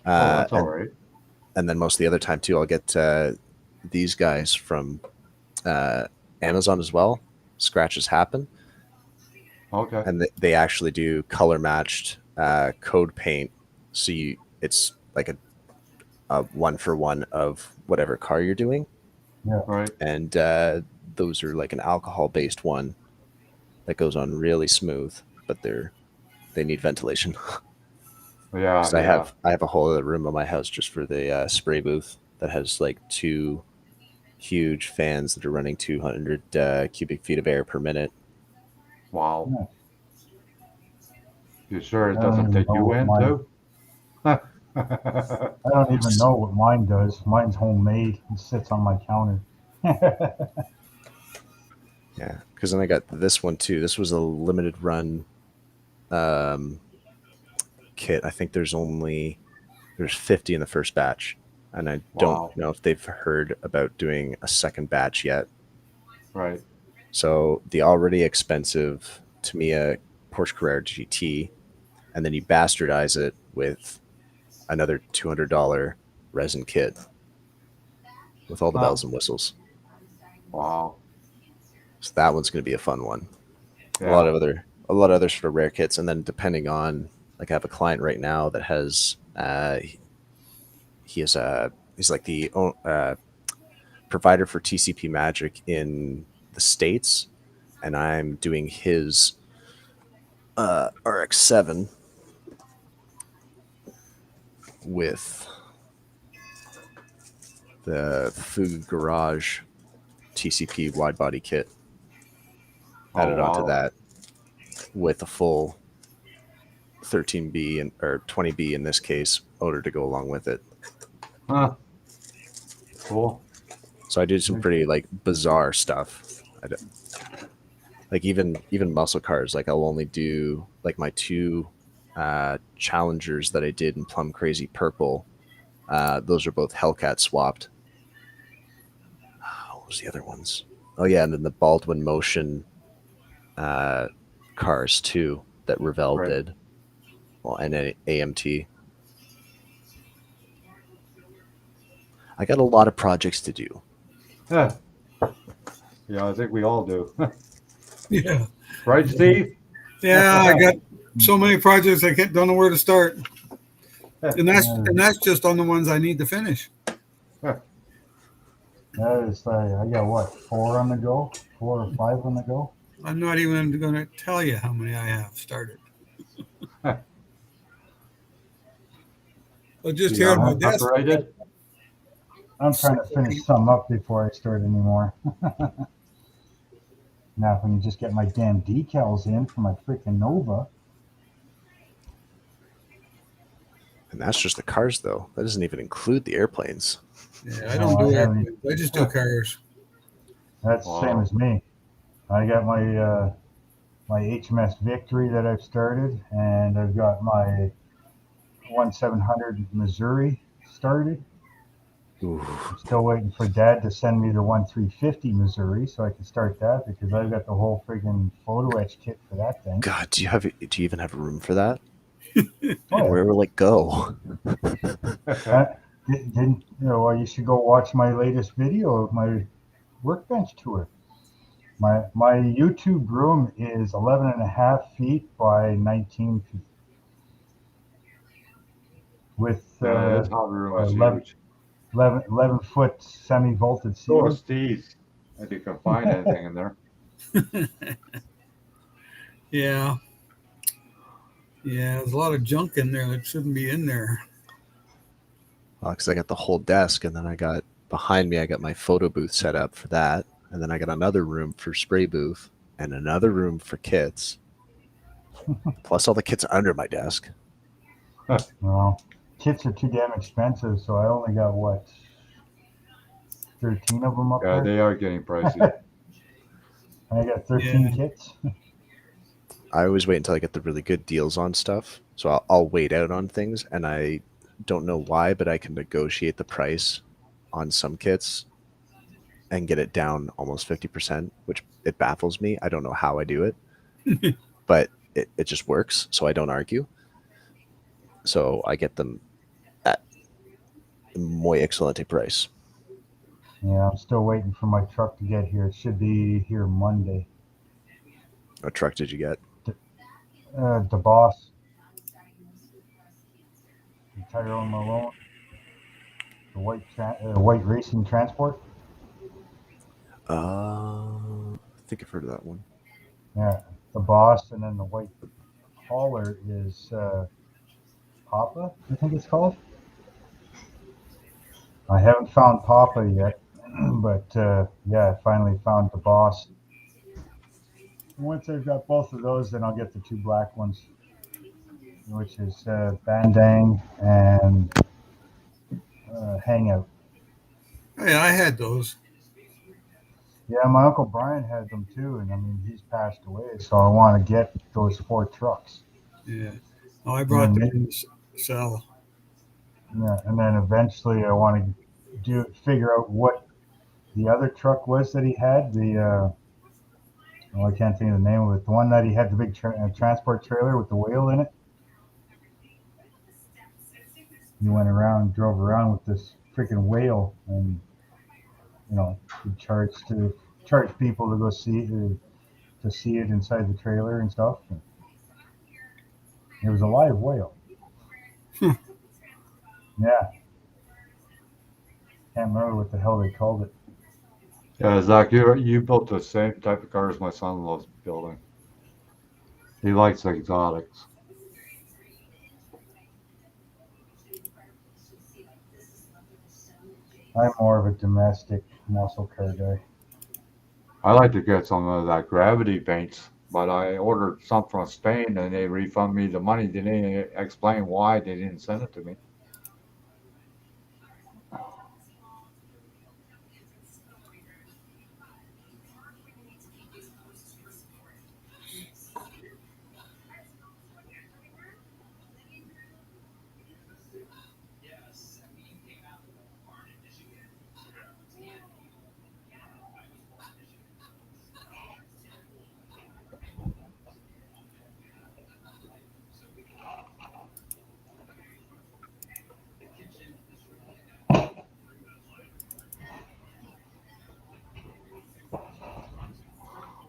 Oh, uh, that's all and right. and then most of the other time too, I'll get these guys from uh, Amazon as well. Scratches happen, Okay. and they actually do color matched code paint, so it's like a one for one of whatever car you're doing, Yeah. Right. and those are like an alcohol based one that goes on really smooth, but they need ventilation. Yeah, Because yeah. I have a whole other room in my house just for the spray booth that has like two huge fans that are running 200 cubic feet of air per minute. Wow. Nice. You sure it I don't doesn't even take know you what in mine. too? I don't even know what mine does. Mine's homemade. It sits on my counter. Yeah, because then I got this one too. This was a limited run um, kit. I think there's 50 in the first batch, and I don't Wow. know if they've heard about doing a second batch yet. Right. So the already expensive Tamiya Porsche Carrera GT, and then you bastardize it with another $200 resin kit with all the Huh. bells and whistles. Wow. So that one's going to be a fun one. Yeah. A lot of others for rare kits, and then depending on, like, I have a client right now that has he is he's like the provider for TCP Magic in the States, and I'm doing his RX-7 with the Fug Garage TCP wide body kit Oh added onto wow. that with a full 13B and or 20B in this case odor to go along with it. Huh. Cool. So I did some pretty like bizarre stuff. Like even muscle cars. Like I'll only do like my two challengers that I did in Plum Crazy Purple. Those are both Hellcat swapped. What was the other ones? Oh yeah, and then the Baldwin Motion cars too that Revell Right. did. Well, and an AMT. I got a lot of projects to do. Yeah. Yeah, I think we all do. Yeah. Right, Steve? Yeah, I got so many projects don't know where to start. And Yeah, that's just on the ones I need to finish. that is like, I got what, 4 on the go? 4 or 5 on the go? I'm not even going to tell you how many I have started. But just You here got on my them desk, separated? I'm trying to finish some up before I start anymore. Now, if I can just get my damn decals in for my freaking Nova. And that's just the cars, though. That doesn't even include the airplanes. Yeah, I don't No, do I haven't. airplanes. I just do cars. That's the same Wow. as me. I got my HMS Victory that I've started, and I've got my 1700 Missouri started. Ooh. I'm still waiting for Dad to send me the 1350 Missouri so I can start that because I've got the whole friggin' photo etch kit for that thing. God, do you even have room for that? Oh Where will it go? yeah. Didn't you know? Well, you should go watch my latest video of my workbench tour. My YouTube room is 11 and a half feet by 19 feet with Yeah, his hot room is 11, huge. 11-foot semi-vaulted So ceiling. is Steve's. If you can find anything in there. Yeah. Yeah, there's a lot of junk in there that shouldn't be in there. Because I got the whole desk, and then I got behind me, I got my photo booth set up for that, and then I got another room for spray booth, and another room for kits, plus all the kits under my desk. Well, kits are too damn expensive, so I only got what 13 of them up Yeah, there. they are getting pricey. I got 13 Yeah. kits. I always wait until I get the really good deals on stuff, so I'll wait out on things, and I don't know why, but I can negotiate the price on some kits and get it down almost 50%, which it baffles me. I don't know how I do it, but it just works, so I don't argue. So I get them at muy excelente price. Yeah, I'm still waiting for my truck to get here. It should be here Monday. What truck did you get? The boss, Tyrone Malone, the white racing transport. I think I've heard of that one. Yeah, the boss, and then the white hauler is Papa, I think it's called. I haven't found Papa yet, but yeah, I finally found the boss. Once I've got both of those, then I'll get the two black ones, which is Bandang and Hangout. Yeah, I had those. Yeah, my Uncle Brian had them too, and I mean, he's passed away, so I want to get those 4 trucks. Yeah. Oh, I brought And them then, in to sell. yeah, and then eventually I want to figure out what the other truck was that he had. I can't think of the name of it. The one that he had the big transport trailer with the wheel in it. He went around, drove around with this freaking whale, and he charge people to go see it inside the trailer and stuff. And it was a live whale. Yeah, can't remember what the hell they called it. Yeah, Zach, you built the same type of cars my son loves building. He likes exotics. I'm more of a domestic muscle car guy. I like to get some of that gravity paints, but I ordered some from Spain and they refund me the money. They didn't explain why they didn't send it to me.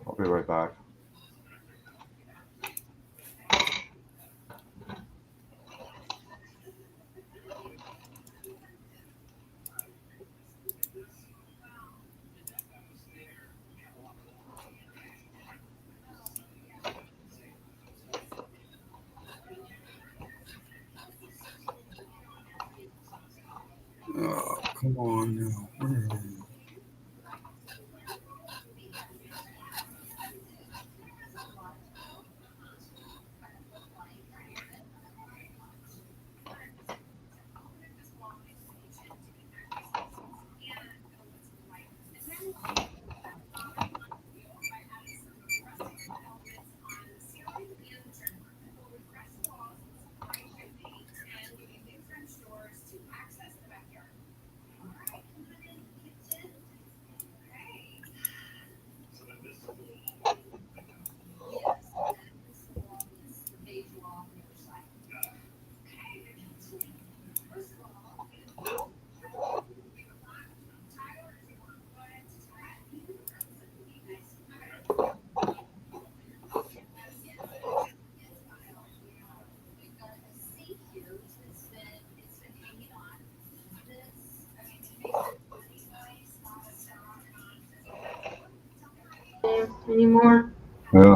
I'll be right back. Oh, come on now. Where are they? anymore. Yeah.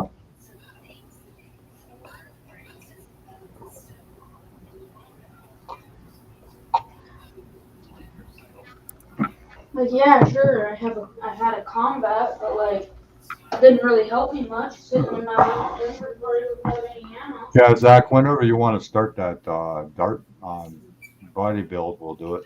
Like, yeah, sure, I had a combat, but like, it didn't really help me much sitting in my inventory without any ammo. Yeah, Zach, whenever you want to start that dart body build, we'll do it.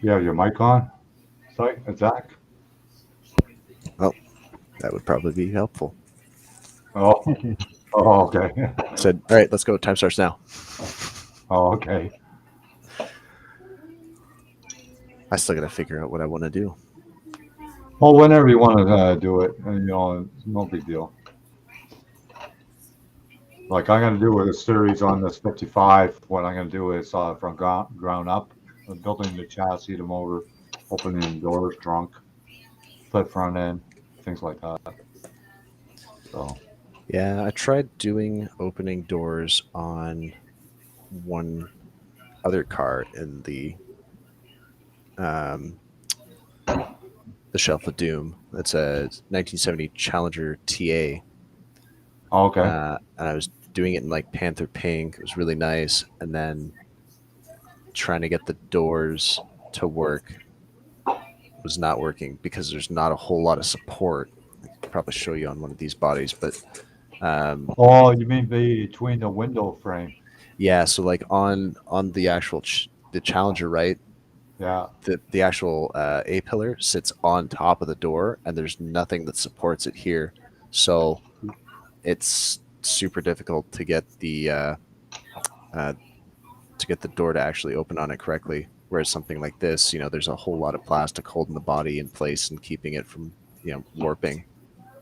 You have your mic on? Zach? That would probably be helpful. Oh, oh, okay. Said, all right, let's go. Time starts now. Oh, okay. I still got to figure out what I want to do. Well, whenever you want to do it, you know, it's no big deal. Like I'm going to do a series on this 55. What I'm going to do is from ground up, building the chassis, the motor, opening doors, trunk, flip front end, things like that. So, Yeah, I tried doing opening doors on one other car in the Shelf of Doom. That's a 1970 Challenger TA. okay. And I was doing it in like Panther Pink. It was really nice. And then trying to get the doors to work was not working because there's not a whole lot of support. I could probably show you on one of these bodies, but Oh, you mean between the window frame? yeah. So like on the actual the Challenger, right? Yeah. The actual A pillar sits on top of the door, and there's nothing that supports it here. So it's super difficult to get the door to actually open on it correctly. Whereas something like this, you know, there's a whole lot of plastic holding the body in place and keeping it from, you know, warping.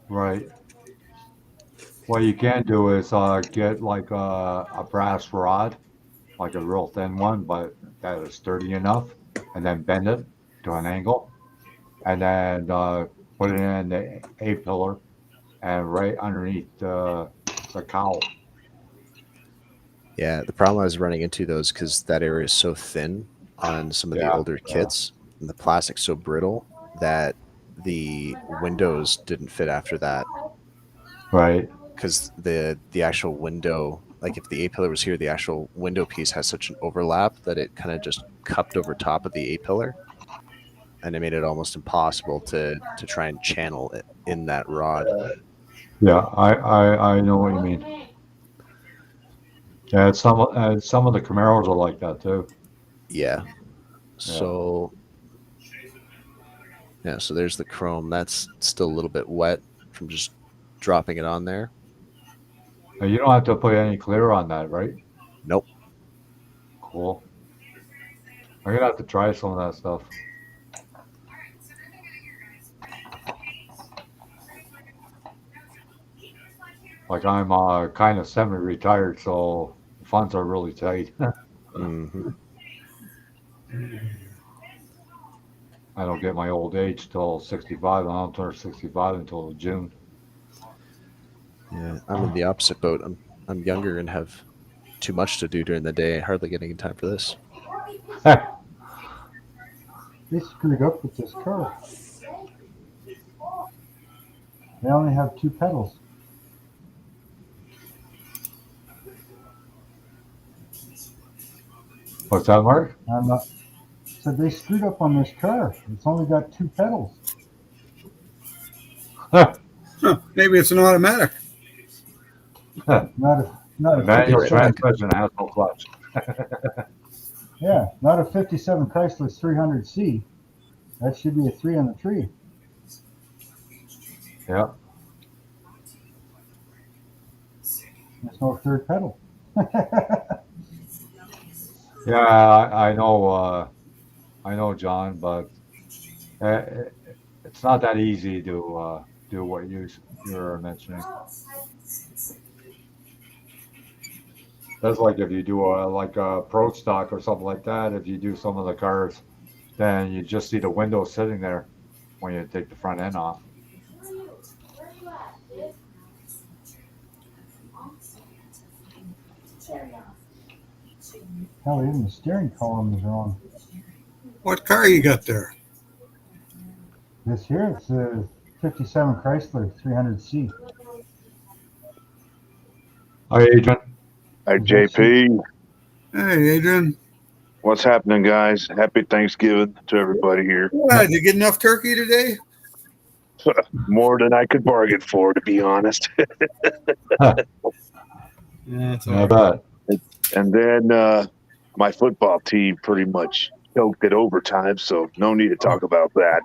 Right. What you can do is get like a brass rod, like a real thin one, but that is sturdy enough, and then bend it to an angle, and then put it in the A pillar and right underneath the cowl. Yeah, the problem I was running into those because that area is so thin on some of the Yeah. older kits, and the plastic's so brittle that the windows didn't fit after that. Right. Because the actual window, like if the A pillar was here, the actual window piece has such an overlap that it kind of just cupped over top of the A pillar, and it made it almost impossible to try and channel it in that rod. Yeah, I know what you mean. Yeah, some of the Camaros are like that too. Yeah. So yeah, so there's the chrome. That's still a little bit wet from just dropping it on there. Now, you don't have to put any clear on that, right? Nope. Cool. I'm gonna have to try some of that stuff. Like I'm kind of semi-retired, so the funds are really tight. Mm-hmm. I don't get my old age till 65. I don't turn 65 until June. Yeah, I'm in the opposite boat. I'm younger and have too much to do during the day. Hardly getting time for this. They screwed up with this car. They only have 2 pedals. What's that, Mark? I'm not. So they screwed up on this car. It's only got 2 pedals. Huh, maybe it's an automatic. Not a Manual right transmission has no clutch. Yeah, not a 57 Chrysler 300C. That should be a 3 on the tree. Yeah. There's no third pedal. Yeah, I know, John, but it's not that easy to do what you're mentioning. That's like if you do a pro stock or something like that. If you do some of the cars, then you just see the window sitting there when you take the front end off. Hell, even the steering column is wrong. What car you got there? This here, it's a 57 Chrysler 300C. Hi, Adrian. Hi, Is that JP. Hey, Adrian. What's happening, guys? Happy Thanksgiving to everybody here. Yeah, did you get enough turkey today? More than I could bargain for, to be honest. Yeah, that's all I right. bet. And then my football team pretty much choked at overtime, so no need to talk about that.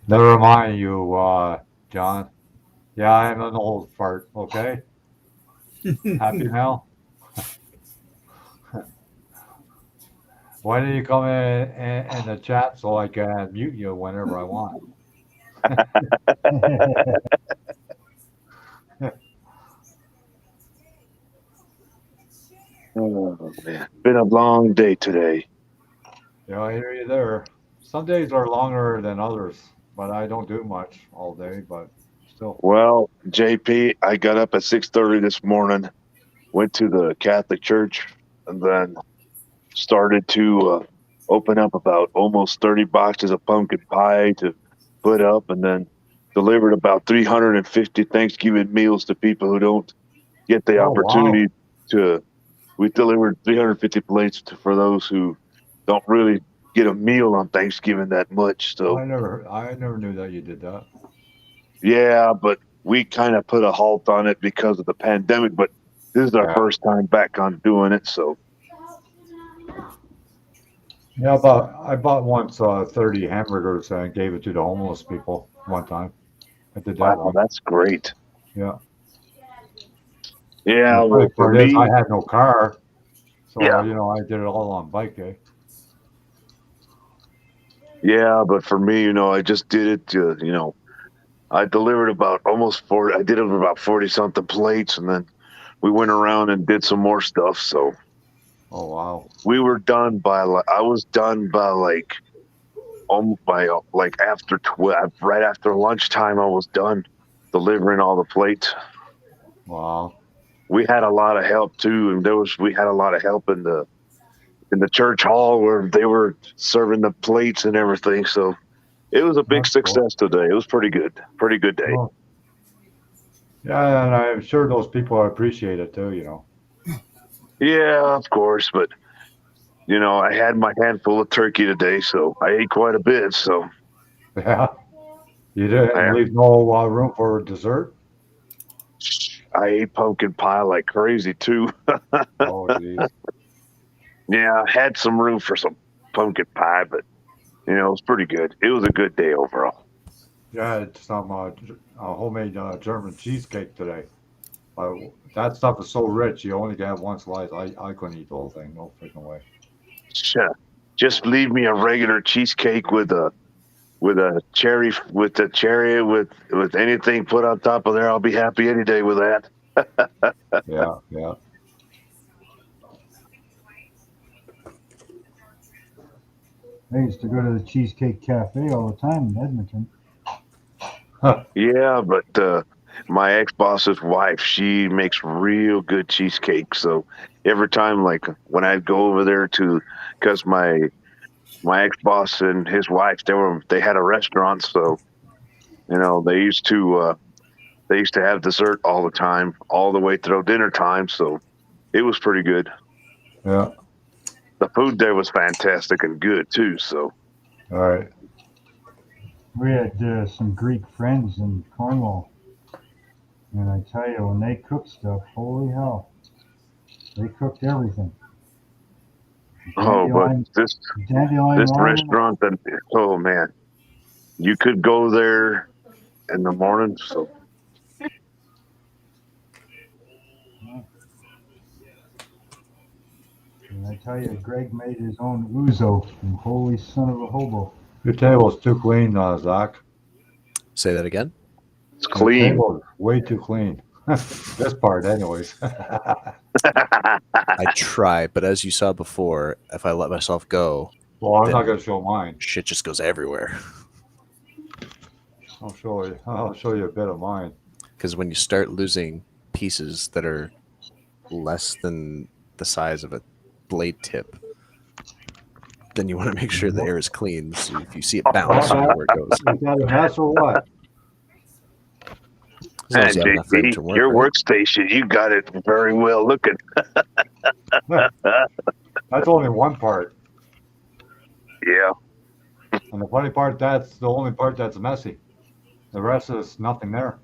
Never mind you, John. Yeah, I'm an old fart, okay? Happy now? Why don't you come in the chat so I can mute you whenever I want? Oh, man. Been a long day today. Yeah, I hear you there. Some days are longer than others, but I don't do much all day, but still. Well, JP, I got up at 6:30 this morning, went to the Catholic Church, and then started to open up about almost 30 boxes of pumpkin pie to put up, and then delivered about 350 Thanksgiving meals to people who don't get the Oh, wow. opportunity to. We delivered 350 plates for those who don't really get a meal on Thanksgiving that much. So I never knew that you did that. yeah, but we kind of put a halt on it because of the pandemic. But this is our Yeah. first time back on doing it, so Yeah, I bought once 30 hamburgers and gave it to the homeless people one time. I did that wow, one. that's great. Yeah. Yeah, The well, funny for part is me, I had no car, so Yeah. I did it all on bike. yeah, but for me, I just did it to, I delivered about almost 40. I did it for about 40 something plates, and then we went around and did some more stuff. So Oh wow. we were done by I was done by like after 12, right after lunchtime. I was done delivering all the plates. Wow. We had a lot of help too, and we had a lot of help in the church hall where they were serving the plates and everything. So it was a big That's cool. success today. It was pretty good day. Well, yeah, and I'm sure those people appreciate it too. Yeah, of course, but I had my handful of turkey today, so I ate quite a bit. So Yeah. You didn't I, leave no room for dessert? I ate pumpkin pie like crazy too. Oh, geez. Yeah, I had some room for some pumpkin pie, but it was pretty good. It was a good day overall. Yeah, I had some homemade German cheesecake today. That stuff is so rich, you only get one slice. I couldn't eat the whole thing. No freaking way. Sure. Just leave me a regular cheesecake with a cherry with anything put on top of there. I'll be happy any day with that. Yeah, yeah. I used to go to the Cheesecake Cafe all the time in Edmonton. Yeah, but my ex-boss's wife, she makes real good cheesecake. So every time, like when I go over there because my ex-boss and his wife, they had a restaurant, so they used to have dessert all the time, all the way through dinner time. So it was pretty good. Yeah. The food there was fantastic and good too. So All right. We had some Greek friends in Cornwall, and I tell you, when they cooked stuff, holy hell, they cooked everything. oh, but Dandelion this wine. restaurant oh man, you could go there in the morning. So And I tell you, Greg made his own ouzo, and holy son of a hobo. Your table's too clean, Zach. Say that again. it's Your clean. table's way too clean. This part, anyways. I try, but as you saw before, if I let myself go, Well, I'm Then- not gonna show mine. shit just goes everywhere. I'll show you a bit of mine. because when you start losing pieces that are less than the size of a blade tip, then you want to make sure the air is clean. So if you see it bounce, you know where it goes. Is that a mess or what? As long And as you have enough room JP, to work, your right? workstation, you got it very well looking. That's only one part. Yeah. And the funny part, that's the only part that's messy. The rest is nothing there.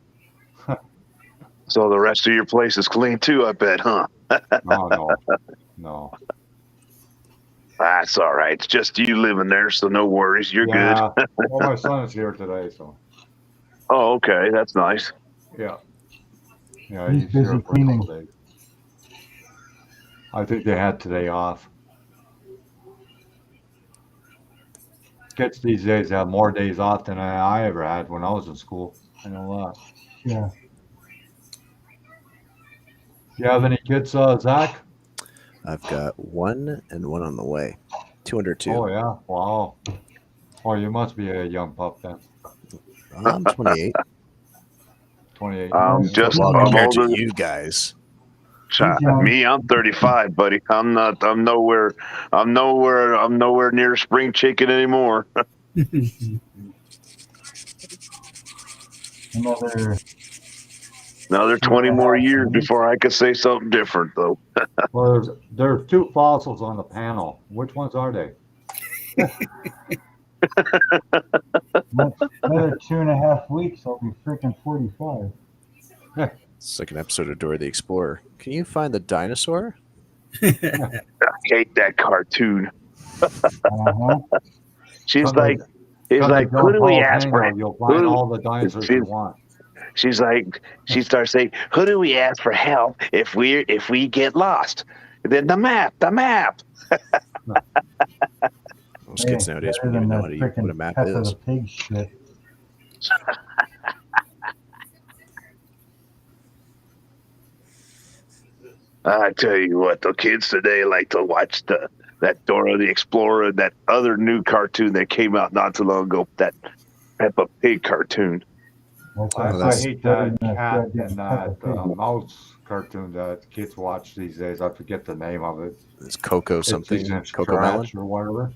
So the rest of your place is clean too, I bet, huh? No. That's all right. It's just you living there, so no worries. You're good. Well, my son is here today, so Oh, okay. That's nice. yeah. He's busy here for a cleaning. couple days. I think they had today off. Kids these days have more days off than I ever had when I was in school. I know that. Yeah. Do you have any kids, Zach? I've got one and one on the way. 202. Oh yeah, wow. Oh, you must be a young pup then. I'm 28. 28. Just Well, I'm compared older. to you guys. Me, I'm 35, buddy. I'm nowhere near spring chicken anymore. Another Another 20 more years before I could say something different, though. Well, there's two fossils on the panel. Which ones are they? Another 2.5 weeks, I'll be freaking 45. It's like an episode of Dora the Explorer. Can you find the dinosaur? I hate that cartoon. Uh-huh. She's Come to- like, he's come to like, John who do we Paul's ask for? Hangout, you'll find Who- all the dinosaurs you want. She's like, she starts saying, who do we ask for help if we get lost? And then the map. Most kids nowadays better wouldn't even than know that how to frickin' what a map Peppa is. the Pig shit. I tell you what, the kids today like to watch that Dora the Explorer, that other new cartoon that came out not too long ago, that Peppa Pig cartoon. I hate that cat goddamn and that Peppa Pig. mouse cartoon that kids watch these days. I forget the name of it. It's Coco something. Itchy and Coco Melon. Scratch or whatever.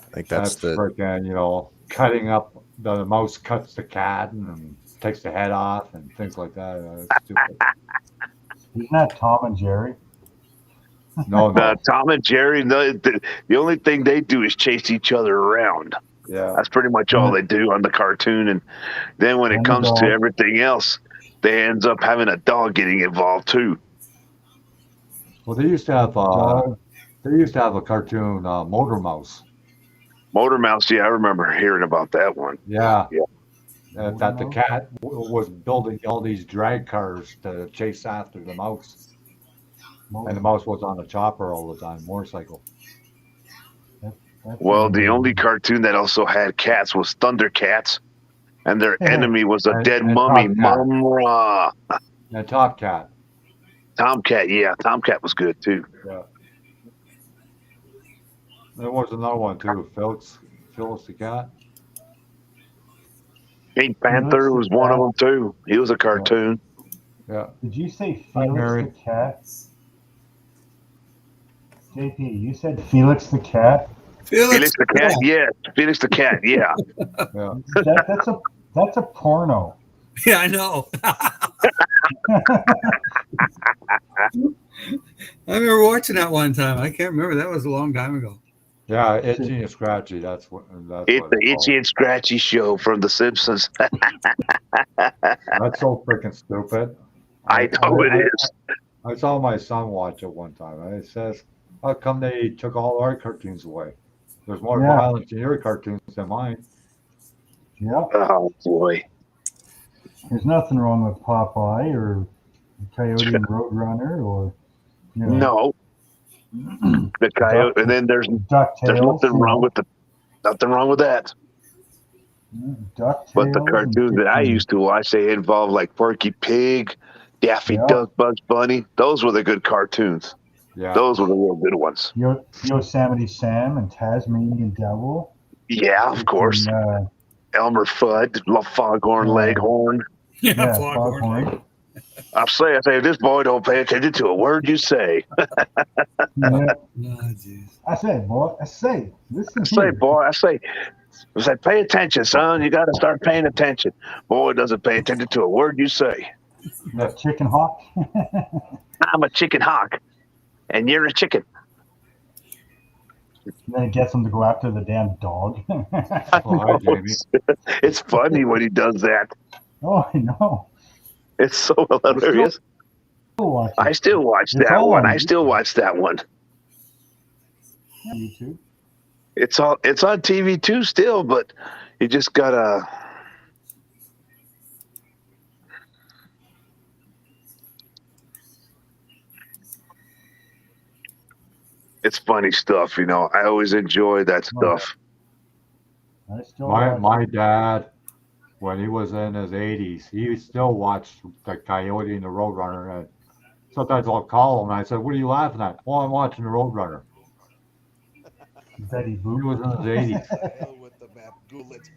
I think that's the. freaking, cutting up. The mouse cuts the cat and takes the head off and things like that. It's stupid. Isn't that Tom and Jerry? No. Tom and Jerry, the only thing they do is chase each other around. Yeah. That's pretty much all they do on the cartoon. And then when it And the comes to dog. everything else, they ends up having a dog getting involved too. Well, they used to have Dog. a cartoon, Motor Mouse. Motor Mouse, yeah, I remember hearing about that one. Yeah. Yeah. That the cat was building all these drag cars to chase after the mouse. And the mouse was on a chopper all the time, motorcycle. That's Well, the amazing. only cartoon that also had cats was Thundercats, and their Yeah. enemy was a And- dead and mummy, Tomcat. Mumra. And Top Cat. Tomcat, yeah, Tomcat was good too. Yeah. There was another one too, Phyllis the cat. Pink Panther was one of them too. He was a cartoon. Yeah. Did you say Hi, Felix Mary. the cat? JP, you said Felix the cat? Felix the cat, yeah. Felix the cat, yeah. Yeah. That's a porno. Yeah, I know. I remember watching that one time. I can't remember. That was a long time ago. Yeah, Itchy and Scratchy. That's what. It's what the it's Itchy and Scratchy show from The Simpsons. called. That's so freaking stupid. I know it is. I saw my son watch it one time, and it says, "How come they took all our cartoons away? There's more Yeah. violence in your cartoons than mine." Yeah. Oh boy. There's nothing wrong with Popeye or Coyote and Roadrunner or No. The coyote, and then there's DuckTales. nothing wrong with that. DuckTales. But the cartoons that I used to watch, they involved like Porky Pig, Daffy Yeah. Duck, Bugs Bunny. Those were the good cartoons. Yeah. Those were the real good ones. Yosemite Sam and Tasmanian Devil. Yeah, of course. And, Elmer Fudd, Foghorn Yeah. Leghorn. Yeah, foghorn foghorn. leghorn. I say, this boy don't pay attention to a word you say. Yeah. Oh, jeez. I say, boy. I say. Listen I say, here. boy, I say, pay attention, son. You got to start paying attention. Boy doesn't pay attention to a word you say. That chicken hawk. I'm a chicken hawk, and you're a chicken. Then it gets him to go after the damn dog. I Oh, hi, know. Jamie. It's funny when he does that. Oh, I know. It's so I still hilarious. watch I it. still watch It's that all one. on I still watch that one. YouTube. It's on TV too still, but you just gotta. It's funny stuff, you know. I always enjoy that Oh, yeah. stuff. I still My watch my it. dad, when he was in his 80s, he still watched the Coyote and the Roadrunner. And sometimes I'll call him and I said, "What are you laughing at?" "Oh, I'm watching the Roadrunner." Betty He Boop. was in his 80s. The hell with the map. Google it.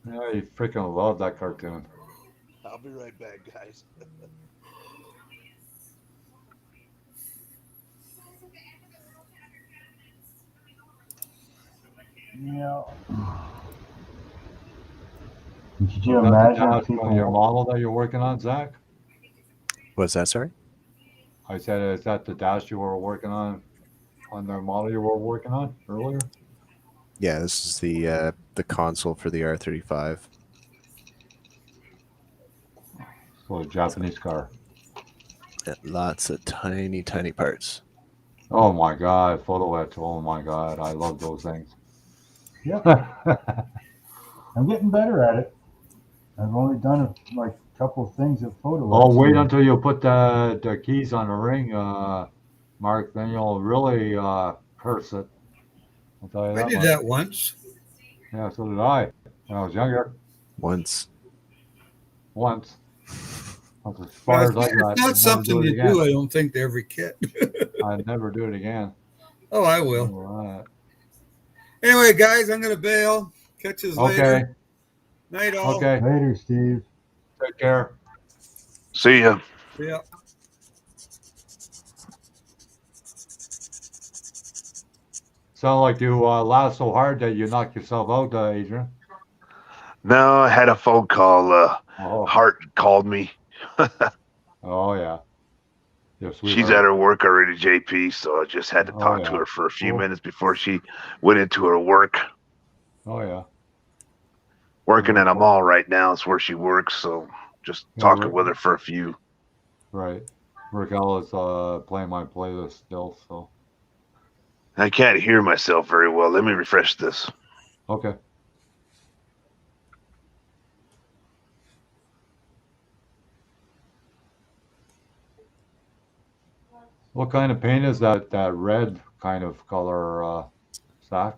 Yeah, he freaking loved that cartoon. I'll be right back, guys. Yeah. Could you Was that the imagine dash people? on your model that you're working on, Zach? What's that? Sorry. I said, is that the dash you were working on the model you were working on earlier? Yeah, this is the console for the R35. So a Japanese car. Yeah, lots of tiny, tiny parts. Oh my God, photo etch. Oh my God, I love those things. Yep. I'm getting better at it. I've only done like a couple of things at photo. Oh, wait etching. until you put the keys on the ring, Mark. Then you'll really curse it. I'll tell you I that did much. that once. Yeah, so did I when I was younger. Once. Once. That's as far as I got. It's not I'd never something do it you again. do, I don't think, to every kid. I'd never do it again. Oh, I will. All Anyway, guys, I'm going to bail. Catch us right. Okay. later. Night all. Okay. Later, Steve. Take care. See ya. See ya. Sound like you laughed so hard that you knocked yourself out, Adrian. No, I had a phone call. Oh, Hart called me. oh yeah. Your She's sweetheart. at her work already, JP. So I just had to Oh, talk to yeah. her for a few Cool. minutes before she went into her work. Oh yeah. Working Yeah, at a cool. mall right now is where she works. So just Yeah, talking right. with her for a few. Right. Raquel is playing my playlist still, so I can't hear myself very well. Let me refresh this. okay. What kind of paint is that? That red kind of color, Zach?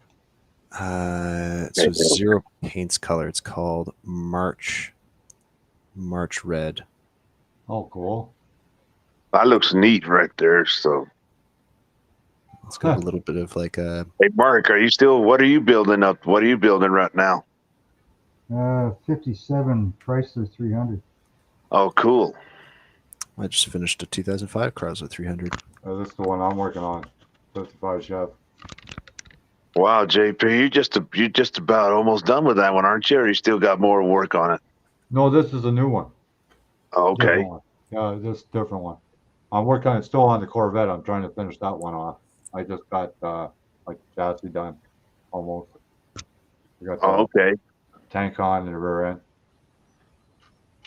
So Zero paints color. It's called March Red. Oh, cool. That looks neat right there. So, It's got a little bit of like a. hey, Mark, what are you building up? What are you building right now? 57 Chrysler 300. Oh, cool. I just finished a 2005 Chrysler 300. This is the one I'm working on. 55 Chef. Wow, JP, you're just about almost done with that one, aren't you? Or you still got more work on it? No, this is a new one. Oh, okay. Different one. Yeah, this is a different one. I'm working on still on the Corvette. I'm trying to finish that one off. I just got like chassis done almost. We got the Oh, okay. tank on in the rear end.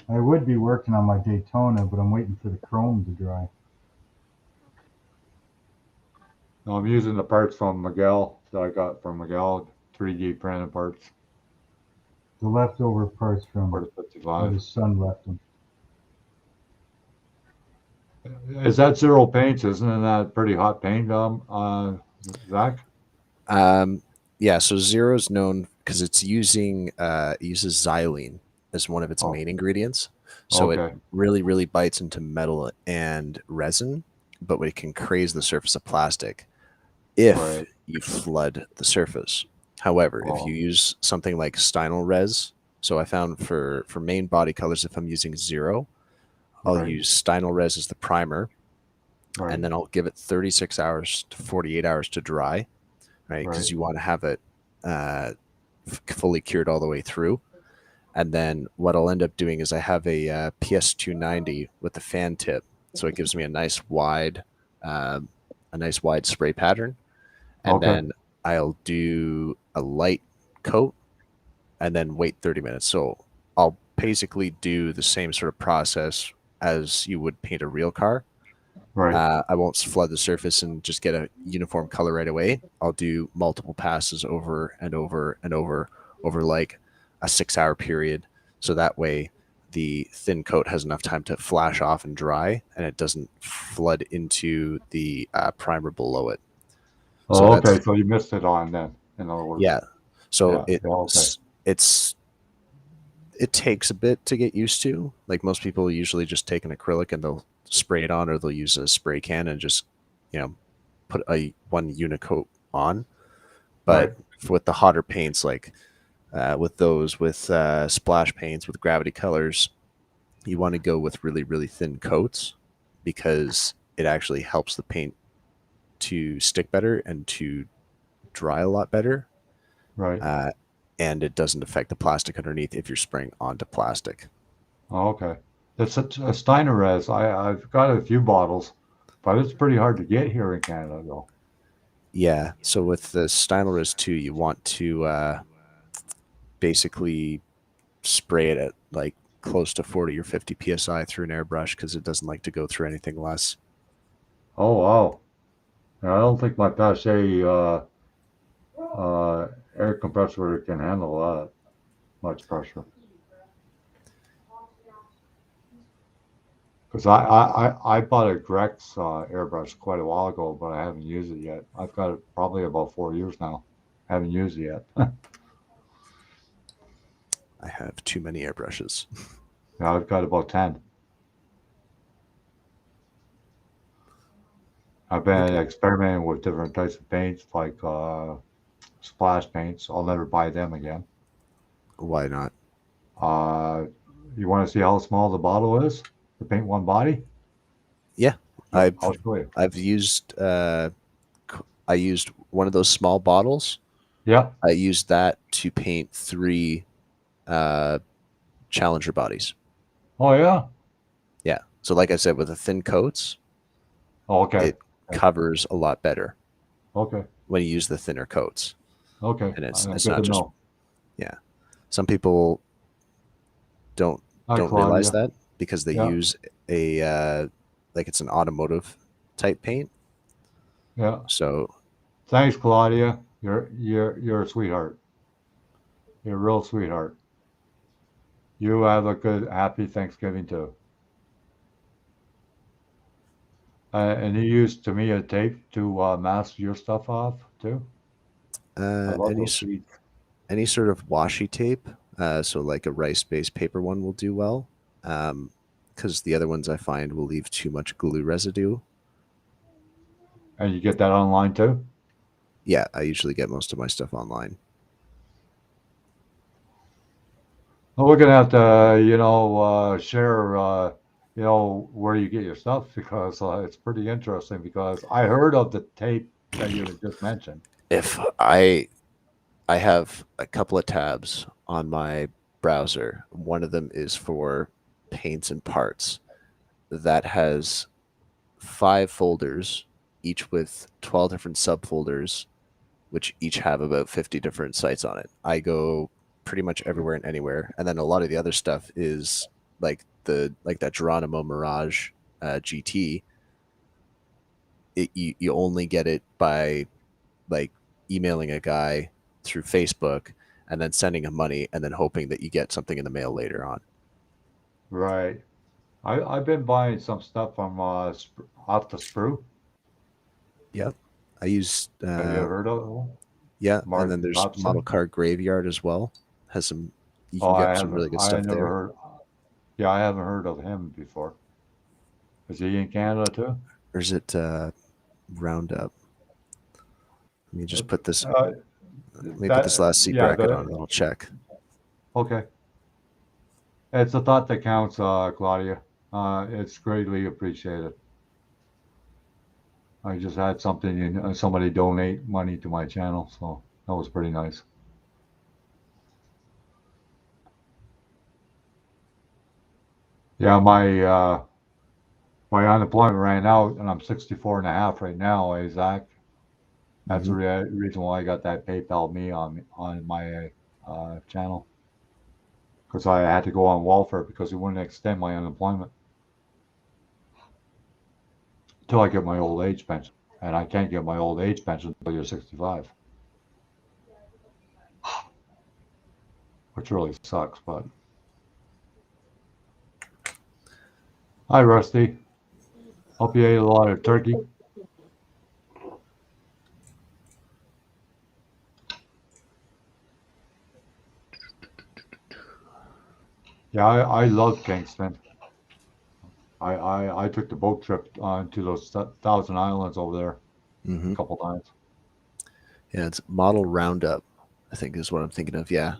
I would be working on my Daytona, but I'm waiting for the chrome to dry. No, I'm using the parts from Miguel that I got from Miguel, 3D printed parts The leftover parts from for the where 55. his son left them. Is that Zero paints? Isn't that pretty hot paint, Zach? Yeah, so Zero's known because it's using it uses xylene as one of its Oh. main ingredients. So Okay. it really, really bites into metal and resin, but it can craze the surface of plastic if Right. you flood the surface. However, if Oh, you use something like Stynal Res, so I found for main body colors, if I'm using 0, I'll right, use Stynal Res as the primer, right, and then I'll give it 36 hours to 48 hours to dry, right? right. Because you want to have it fully cured all the way through. And then what I'll end up doing is I have a PS290 with a fan tip, so it gives me um, a nice wide spray pattern. And Okay, then I'll do a light coat and then wait 30 minutes. So I'll basically do the same sort of process as you would paint a real car. right, I won't flood the surface and just get a uniform color right away. I'll do multiple passes over and over and over like a 6 hour period. So that way the thin coat has enough time to flash off and dry and it doesn't flood into the primer below it. So oh, okay, that's, so you missed it on then, in other words. yeah. So Yeah, yeah, okay, it's, it takes a bit to get used to. Like most people usually just take an acrylic and they'll spray it on, or they'll use a spray can and just, you know, put a one unicoat on. right, But with the hotter paints, like with splash paints, with gravity colors, you want to go with really, really thin coats because it actually helps the paint to stick better and to dry a lot better. right. Uh, and it doesn't affect the plastic underneath if you're spraying onto plastic. Oh, okay. It's a Steiner Res. I've got a few bottles, but it's pretty hard to get here in Canada, though. Yeah. So with the Stylorist 2, you want to basically spray it at like close to 40 or 50 psi through an airbrush because it doesn't like to go through anything less. Oh, wow. And I don't think my Pache uh, air compressor can handle that much pressure. Because I bought a Grex airbrush quite a while ago, but I haven't used it yet. I've got it probably about 4 years now. I haven't used it yet. I have too many airbrushes. Yeah, I've got about 10. I've been Okay. experimenting with different types of paints, like splash paints. I'll never buy them again. Why not? Uh, you want to see how small the bottle is to paint one body? Yeah. I'll, I've I'll show you. I've used I used one of those small bottles. Yeah. I used that to paint 3 uh, Challenger bodies. Oh, yeah. Yeah. So like I said, with the thin coats, Oh, okay. it covers a lot better Okay. when you use the thinner coats. Okay. And it's Good not to just, know. yeah. Some people don't Hi, don't realize Claudia. that because they Yeah. use a like it's an automotive type paint. Yeah. So Thanks, Claudia. You're a sweetheart. You're a real sweetheart. You have a good, happy Thanksgiving too. And you use Tamiya tape to mask your stuff off too. I uh, love any those s- sheets. any sort of washi tape, so like a rice-based paper one will do well, because the other ones I find will leave too much glue residue. And you get that online too. Yeah, I usually get most of my stuff online. Well, we're gonna have to, share, where you get your stuff because it's pretty interesting. Because I heard of the tape that you had just mentioned. If I have a couple of tabs on my browser. One of them is for paints and parts. That has 5 folders, each with 12 different subfolders, which each have about 50 different sites on it. I go pretty much everywhere and anywhere. And then a lot of the other stuff is like that Geronimo Mirage GT. You only get it by like emailing a guy through Facebook and then sending him money and then hoping that you get something in the mail later on. Right. I've been buying some stuff from off the sprue. Yep. I use Have you ever heard of it? yeah, and Mark then there's Model Dobson? Car Graveyard as well. Has some you Oh, can I get some haven't. really good I stuff never there. heard. Yeah, I haven't heard of him before. Is he in Canada too? Or is it Roundup? Let me just put this. Uh, Let me put this last seat bracket on, and I'll check. Okay. It's a thought that counts, Claudia. It's greatly appreciated. I just had somebody donate money to my channel, so that was pretty nice. Yeah, my unemployment ran out, and I'm 64 and a half right now, Zach. That's the reason why I got that PayPal me on my channel, because I had to go on welfare because it wouldn't extend my unemployment until I get my old age pension, and I can't get my old age pension until you're 65, which really sucks. But hi, Rusty. Hope you ate a lot of turkey. Yeah, I love Kingston. I took the boat trip to those Thousand Islands over there a couple times. Yeah, it's Model Roundup, I think is what I'm thinking of. Yeah,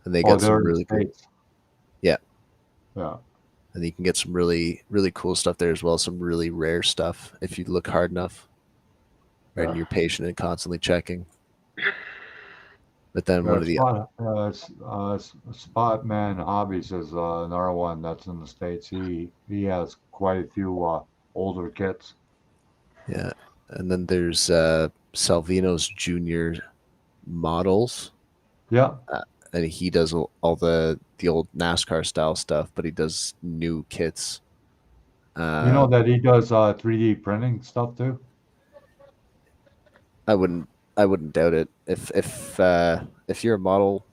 and they got some really cool. Yeah, yeah, and you can get some really cool stuff there as well. Some really rare stuff if you look hard enough, right? And you're patient and constantly checking. But then one of the Spotman Hobbies is another one that's in the States. He has quite a few older kits. Yeah, and then there's Salvino's Junior models. Yeah, and he does all the old NASCAR style stuff, but he does new kits. You know that he does 3D printing stuff too. I wouldn't doubt it. If you're a model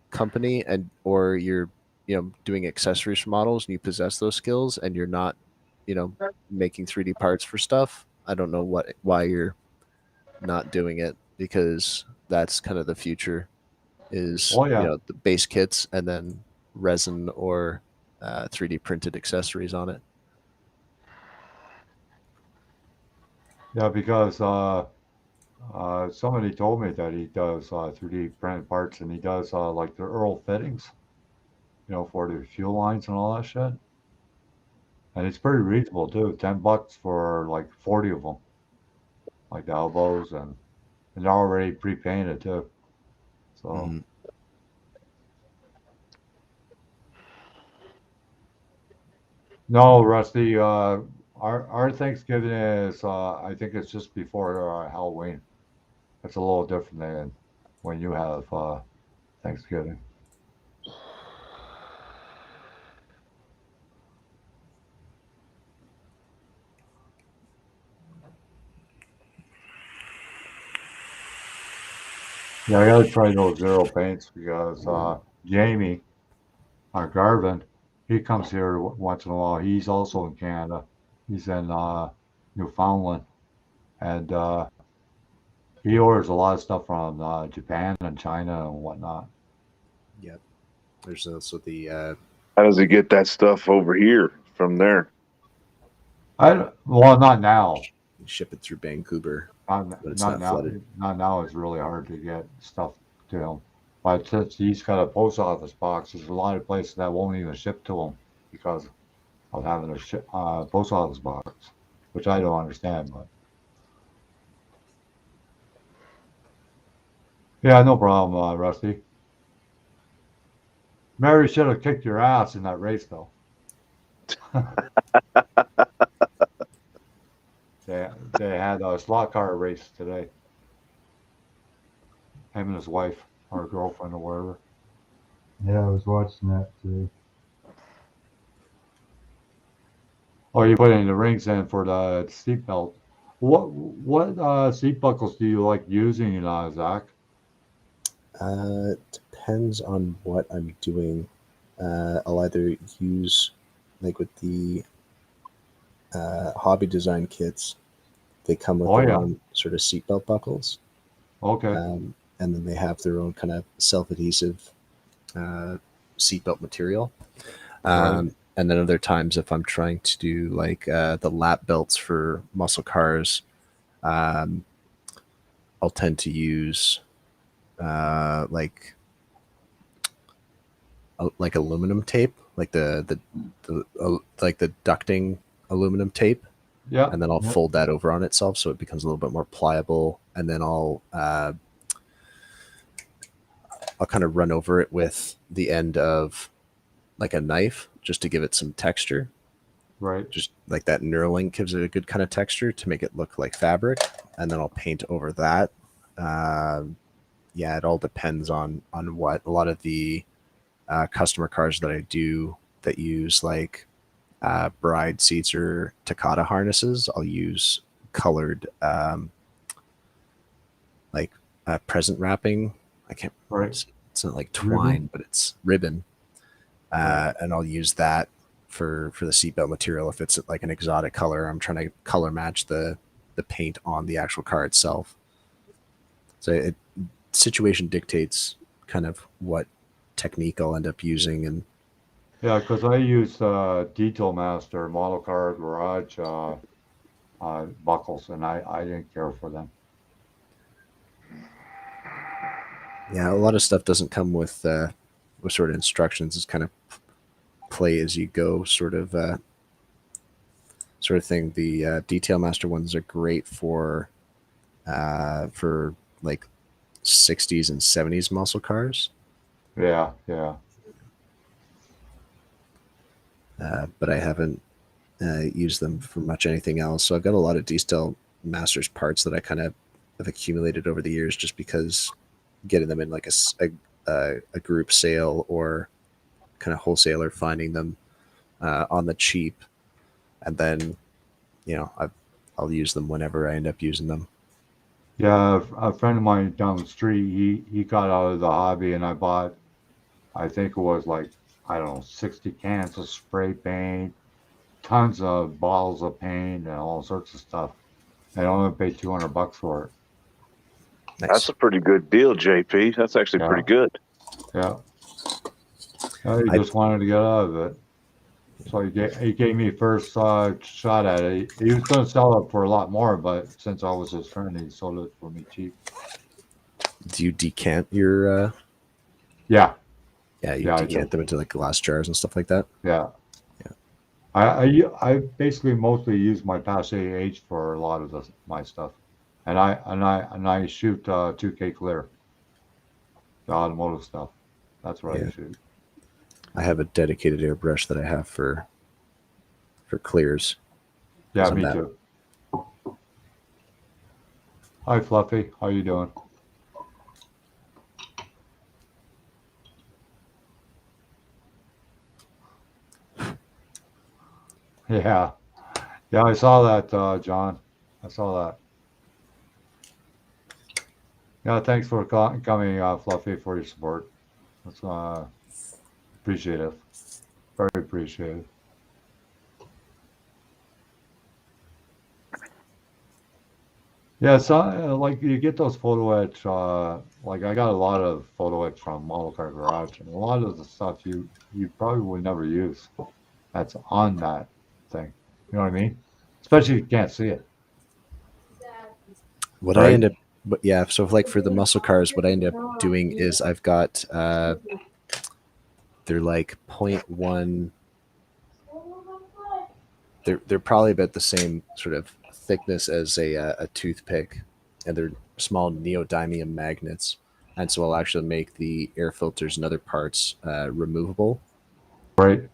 company or you're doing accessories for models and you possess those skills and you're not making 3D parts for stuff, I don't know why you're not doing it, because that's kind of the future is the base kits and then resin or 3D printed accessories on it. Yeah, because somebody told me that he does 3D printed parts, and he does like the Earl fittings, for the fuel lines and all that shit. And it's pretty reasonable too. $10 for like 40 of them, like the elbows, and they're already pre-painted too. So. No, Rusty. Our Thanksgiving is I think it's just before Halloween. It's a little different than when you have Thanksgiving. Yeah, I gotta try those zero paints because Jamie, Garvin, he comes here once in a while. He's also in Canada. He's in Newfoundland, and he orders a lot of stuff from Japan and China and whatnot. Yep. There's also the. How does he get that stuff over here from there? Well, not now. You ship it through Vancouver. Not now. Flooded. Not now. It's really hard to get stuff to him. But since he's got a post office box, there's a lot of places that won't even ship to him because of having a post office box, which I don't understand. But yeah, no problem, Rusty. Mary should have kicked your ass in that race, though. They had a slot car race today. Him and his wife, or girlfriend, or whatever. Yeah, I was watching that today. Oh, you put in the rings in for the seatbelt. What seat buckles do you like using, Zach? Depends on what I'm doing. I'll either use, like with the hobby design kits, they come with their own sort of seatbelt buckles. Okay. And then they have their own kind of self-adhesive seatbelt material. Right. And then other times, if I'm trying to do like the lap belts for muscle cars, I'll tend to use like aluminum tape, like the like the ducting aluminum tape, Yeah. and then I'll fold that over on itself so it becomes a little bit more pliable, and then I'll kind of run over it with the end of like a knife just to give it some texture. Right. Just like that Neuralink gives it a good kind of texture to make it look like fabric, and then I'll paint over that. Yeah, it all depends on what. A lot of the customer cars that I do that use like bride seats or Takata harnesses, I'll use colored like present wrapping. I can't. Right. It's not like twine, but it's ribbon, and I'll use that for the seatbelt material if it's like an exotic color. I'm trying to color match the paint on the actual car itself. So it situation dictates kind of what technique I'll end up using. And Yeah, because I use Detail Master, Model Car Garage buckles, and I didn't care for them. yeah, a lot of stuff doesn't come with sort of instructions. It's kind of play as you go sort of thing. The Detail Master ones are great for like 60s and 70s muscle cars. Yeah, yeah. But I haven't used them for much anything else. So I've got a lot of Detail Masters parts that I kind of have accumulated over the years, just because getting them in like a group sale or kind of wholesaler finding them on the cheap, and then I'll use them whenever I end up using them. Yeah, a friend of mine down the street, he got out of the hobby, and I bought, I think it was like, I don't know, 60 cans of spray paint, tons of bottles of paint, and all sorts of stuff. And I only paid $200 for it. Nice. That's a pretty good deal, JP. That's actually pretty good. Yeah. He just wanted to get out of it. So he gave me first shot at it. He was going to sell it for a lot more, but since I was his friend, he sold it for me cheap. Do you decant your? Yeah. Yeah, you decant them into like glass jars and stuff like that. Yeah. Yeah. I basically mostly use my Passe H for a lot of my stuff, and I shoot 2K clear, the automotive stuff. That's what I shoot. I have a dedicated airbrush that I have for clears. Yeah, me too. Hi, Fluffy. How you doing? Yeah. Yeah, I saw that, John. I saw that. Yeah, thanks for coming, Fluffy, for your support. That's appreciate it. Very appreciated. Yeah, so like you get those photo etch. Like I got a lot of photo etch from Model Car Garage, and a lot of the stuff you probably would never use. That's on that thing. You know what I mean? Especially if you can't see it. What I end up, but yeah. So like for the muscle cars, what I end up doing is I've got they're like 0.1. They're probably about the same sort of thickness as a toothpick, and they're small neodymium magnets. And so I'll actually make the air filters and other parts removable. Right.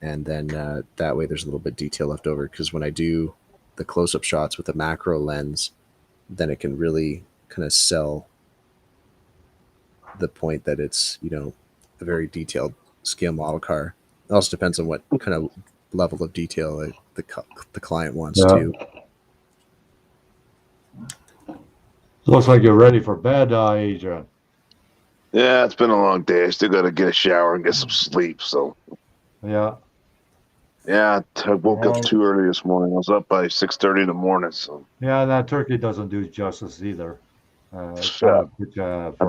And then that way there's a little bit of detail left over, because when I do the close-up shots with a macro lens, then it can really kind of sell the point that it's, a very detailed scale model car. It also depends on what kind of level of detail the client wants to. Looks like you're ready for bed, Adrian. Yeah, it's been a long day. I still got to get a shower and get some sleep. So. Yeah. Yeah, I woke up too early this morning. I was up by 6:30 in the morning. So. Yeah, that turkey doesn't do justice either. I've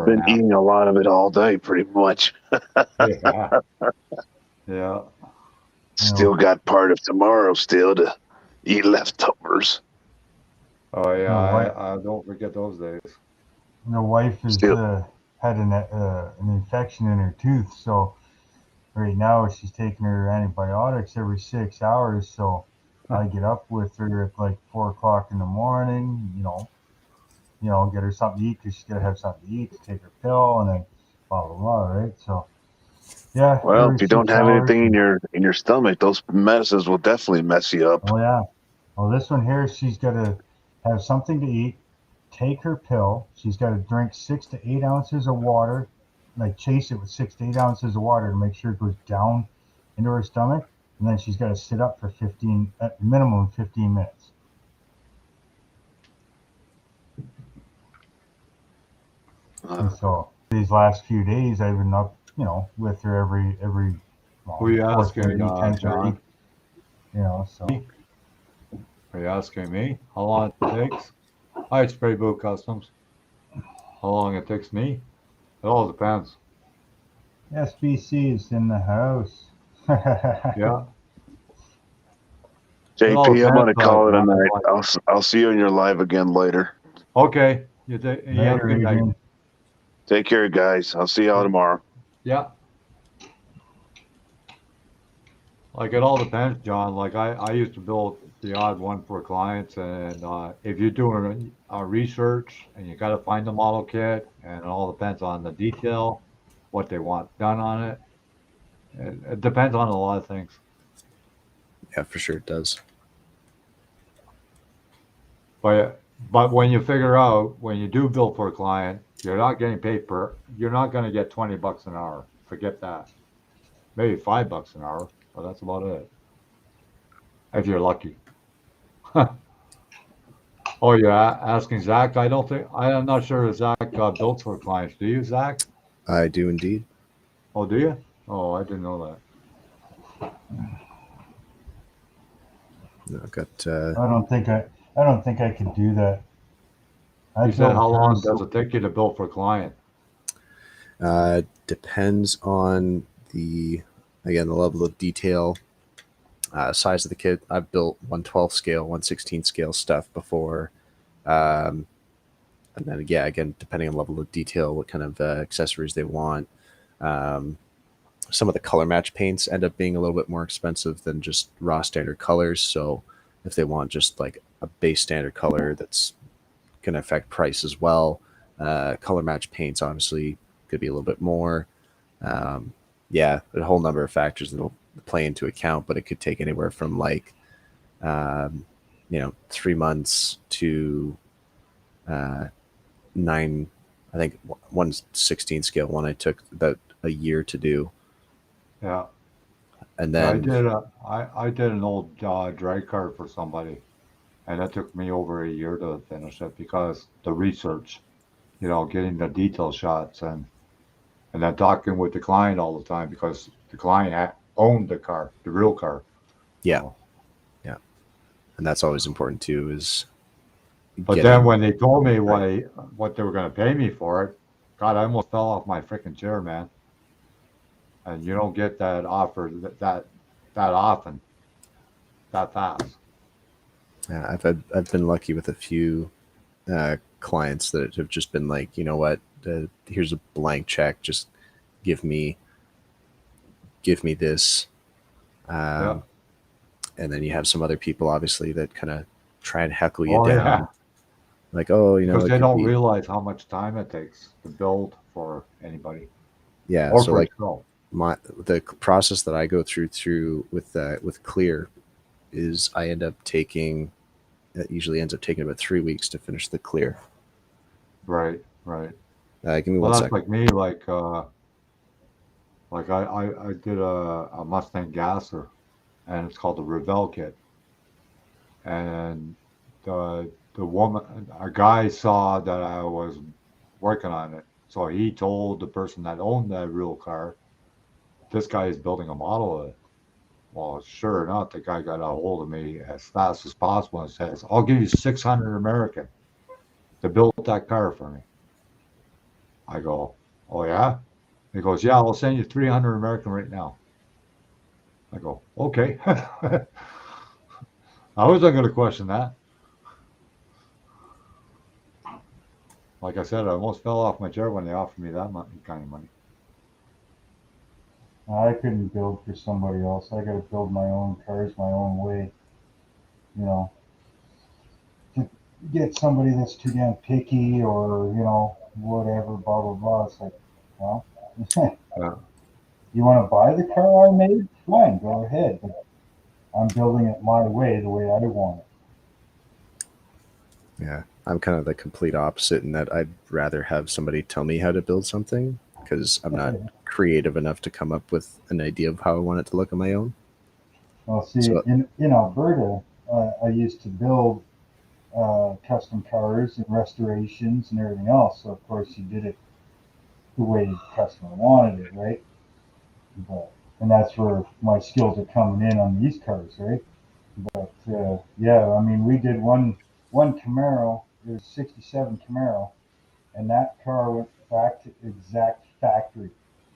been eating a lot of it all day, pretty much. Yeah. Yeah. Still got part of tomorrow still to eat leftovers. Oh yeah, I don't forget those days. The wife is had an infection in her tooth. So right now she's taking her antibiotics every 6 hours. So I get up with her at like 4 o'clock in the morning. Get her something to eat because she's gotta have something to eat to take her pill, and then blah blah blah. Right. So yeah, Well, every if you don't 6 have hours. anything in your stomach, those medicines will definitely mess you up. Oh yeah. Well, this one here, she's got to have something to eat, take her pill. She's got to drink 6 to 8 ounces of water, like chase it with 6 to 8 ounces of water to make sure it goes down into her stomach. And then she's got to sit up for 15, at minimum 15 minutes. And so these last few days, I've been up, with her every Who are you asking, 4:30, 10:30. John? So. Are you asking me how long it takes? Hi, it's Spray Boot Customs. How long it takes me? It all depends. SBC is in the house. Yeah. It all JP, I'm depends, gonna call it a John. night. Like, I'll see you in your live again later. okay. You have a Later, good night. Adrian. Take care, guys. I'll see y'all tomorrow. Yeah. Like it all depends, John. Like I used to build the odd one for clients, and if you're doing research and you got to find the model kit, and it all depends on the detail, what they want done on it. It depends on a lot of things. Yeah, for sure it does. But when you figure out when you do build for a client, you're not getting paid per. You're not going to get $20 an hour. Forget that. Maybe $5 an hour, but that's about it. If you're lucky. Oh, you're asking Zach? I'm not sure if Zach built for clients. Do you, Zach? I do indeed. Oh, do you? Oh, I didn't know that. I've got. I don't think I could do that. You said how long does it take you to build for a client? Depends on the level of detail, size of the kit. I've built 112 scale, 116 scale stuff before, and then again depending on level of detail, what kind of accessories they want. Some of the color match paints end up being a little bit more expensive than just raw standard colors. So if they want just like a base standard color, that's going to affect price as well. Color match paints obviously could be a little bit more. A whole number of factors that'll play into account, but it could take anywhere from 3 months to 9. I think 116 scale one I took about a year to do. Yeah. And Yeah, then I did an old drag card for somebody, and it took me over a year to finish it because the research, getting the detail shots and then talking with the client all the time because the client owned the car, the real car. yeah, So, and that's always important too. Is but then when they told me what they were going to pay me for it, God, I almost fell off my freaking chair, man. And you don't get that offer that often, that fast. Yeah, I've been lucky with a few clients that have just been like, you know what, here's a blank check, just give me this. Yeah. And then you have some other people obviously that kind of try and heckle you Oh down, yeah, like, because it they could don't be, realize how much time it takes to build for anybody yeah. or So for like yourself. the process that I go through with Clear is I end up taking, it usually ends up taking about 3 weeks to finish the Clear. Right. Give me Well, one that's second. like me. Like I did a Mustang Gasser, and it's called the Revell kit. And a guy saw that I was working on it, so he told the person that owned that real car, this guy is building a model of it. Well, sure enough, the guy got a hold of me as fast as possible and says, "I'll give you 600 American to build that car for me." I go, "Oh yeah?" He goes, "Yeah, I'll send you 300 American right now." I go, "Okay." I wasn't going to question that. Like I said, I almost fell off my chair when they offered me that kind of money. I couldn't build for somebody else. I got to build my own cars my own way. You know, to get somebody that's too damn picky or whatever, blah blah blah. It's like, well, Yeah. you want to buy the car I made? Fine, go ahead. But I'm building it my way, the way I want it. Yeah, I'm kind of the complete opposite in that I'd rather have somebody tell me how to build something because I'm not creative enough to come up with an idea of how I want it to look on my own. Well, see, So in Alberta, I used to build custom cars and restorations and everything else. So of course you did it the way the customer wanted it, right? And that's where my skills are coming in on these cars, right? But yeah, I mean, we did one Camaro. It was '67 Camaro, and that car went back to exact factory.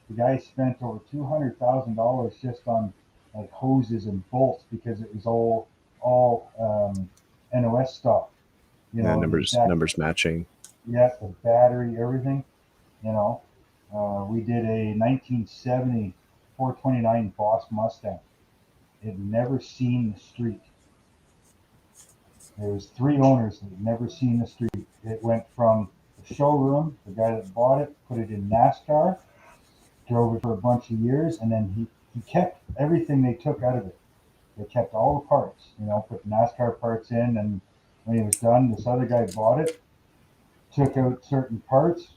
The guy spent over $200,000 just on like hoses and bolts because it was all NOS stock. yeah, The exact, numbers matching. yeah, the battery, everything. You know, we did a 1970 429 Boss Mustang. It had never seen the street. There was three owners that had never seen the street. It went from the showroom, the guy that bought it, put it in NASCAR, drove it for a bunch of years, and then he kept everything they took out of it. They kept all the parts, put the NASCAR parts in, and when he was done, this other guy bought it, took out certain parts,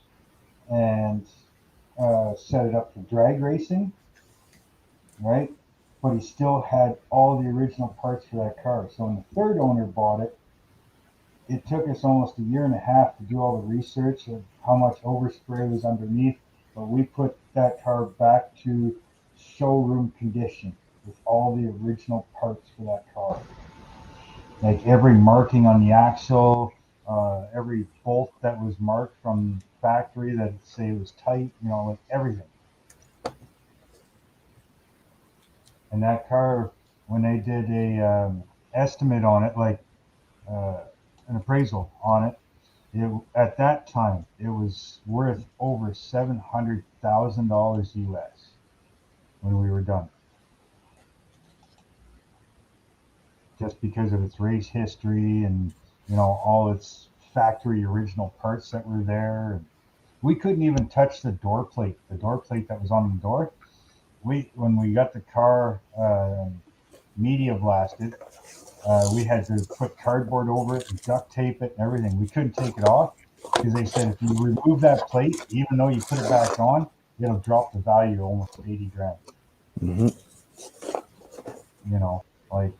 and set it up for drag racing, right? But he still had all the original parts for that car. So when the third owner bought it, it took us almost a year and a half to do all the research of how much overspray was underneath. But we put that car back to showroom condition with all the original parts for that car. Like every marking on the axle, every bolt that was marked from factory that say was tight, like everything. And that car, when they did a estimate on it, like an appraisal on it, at that time it was worth over $700,000 US when we were done, just because of its race history and all its factory original parts that were there. And we couldn't even touch the door plate that was on the door. When we got the car media blasted, we had to put cardboard over it and duct tape it and everything. We couldn't take it off because they said if you remove that plate, even though you put it back on, it'll drop the value to almost 80 grand. Mm-hmm. Like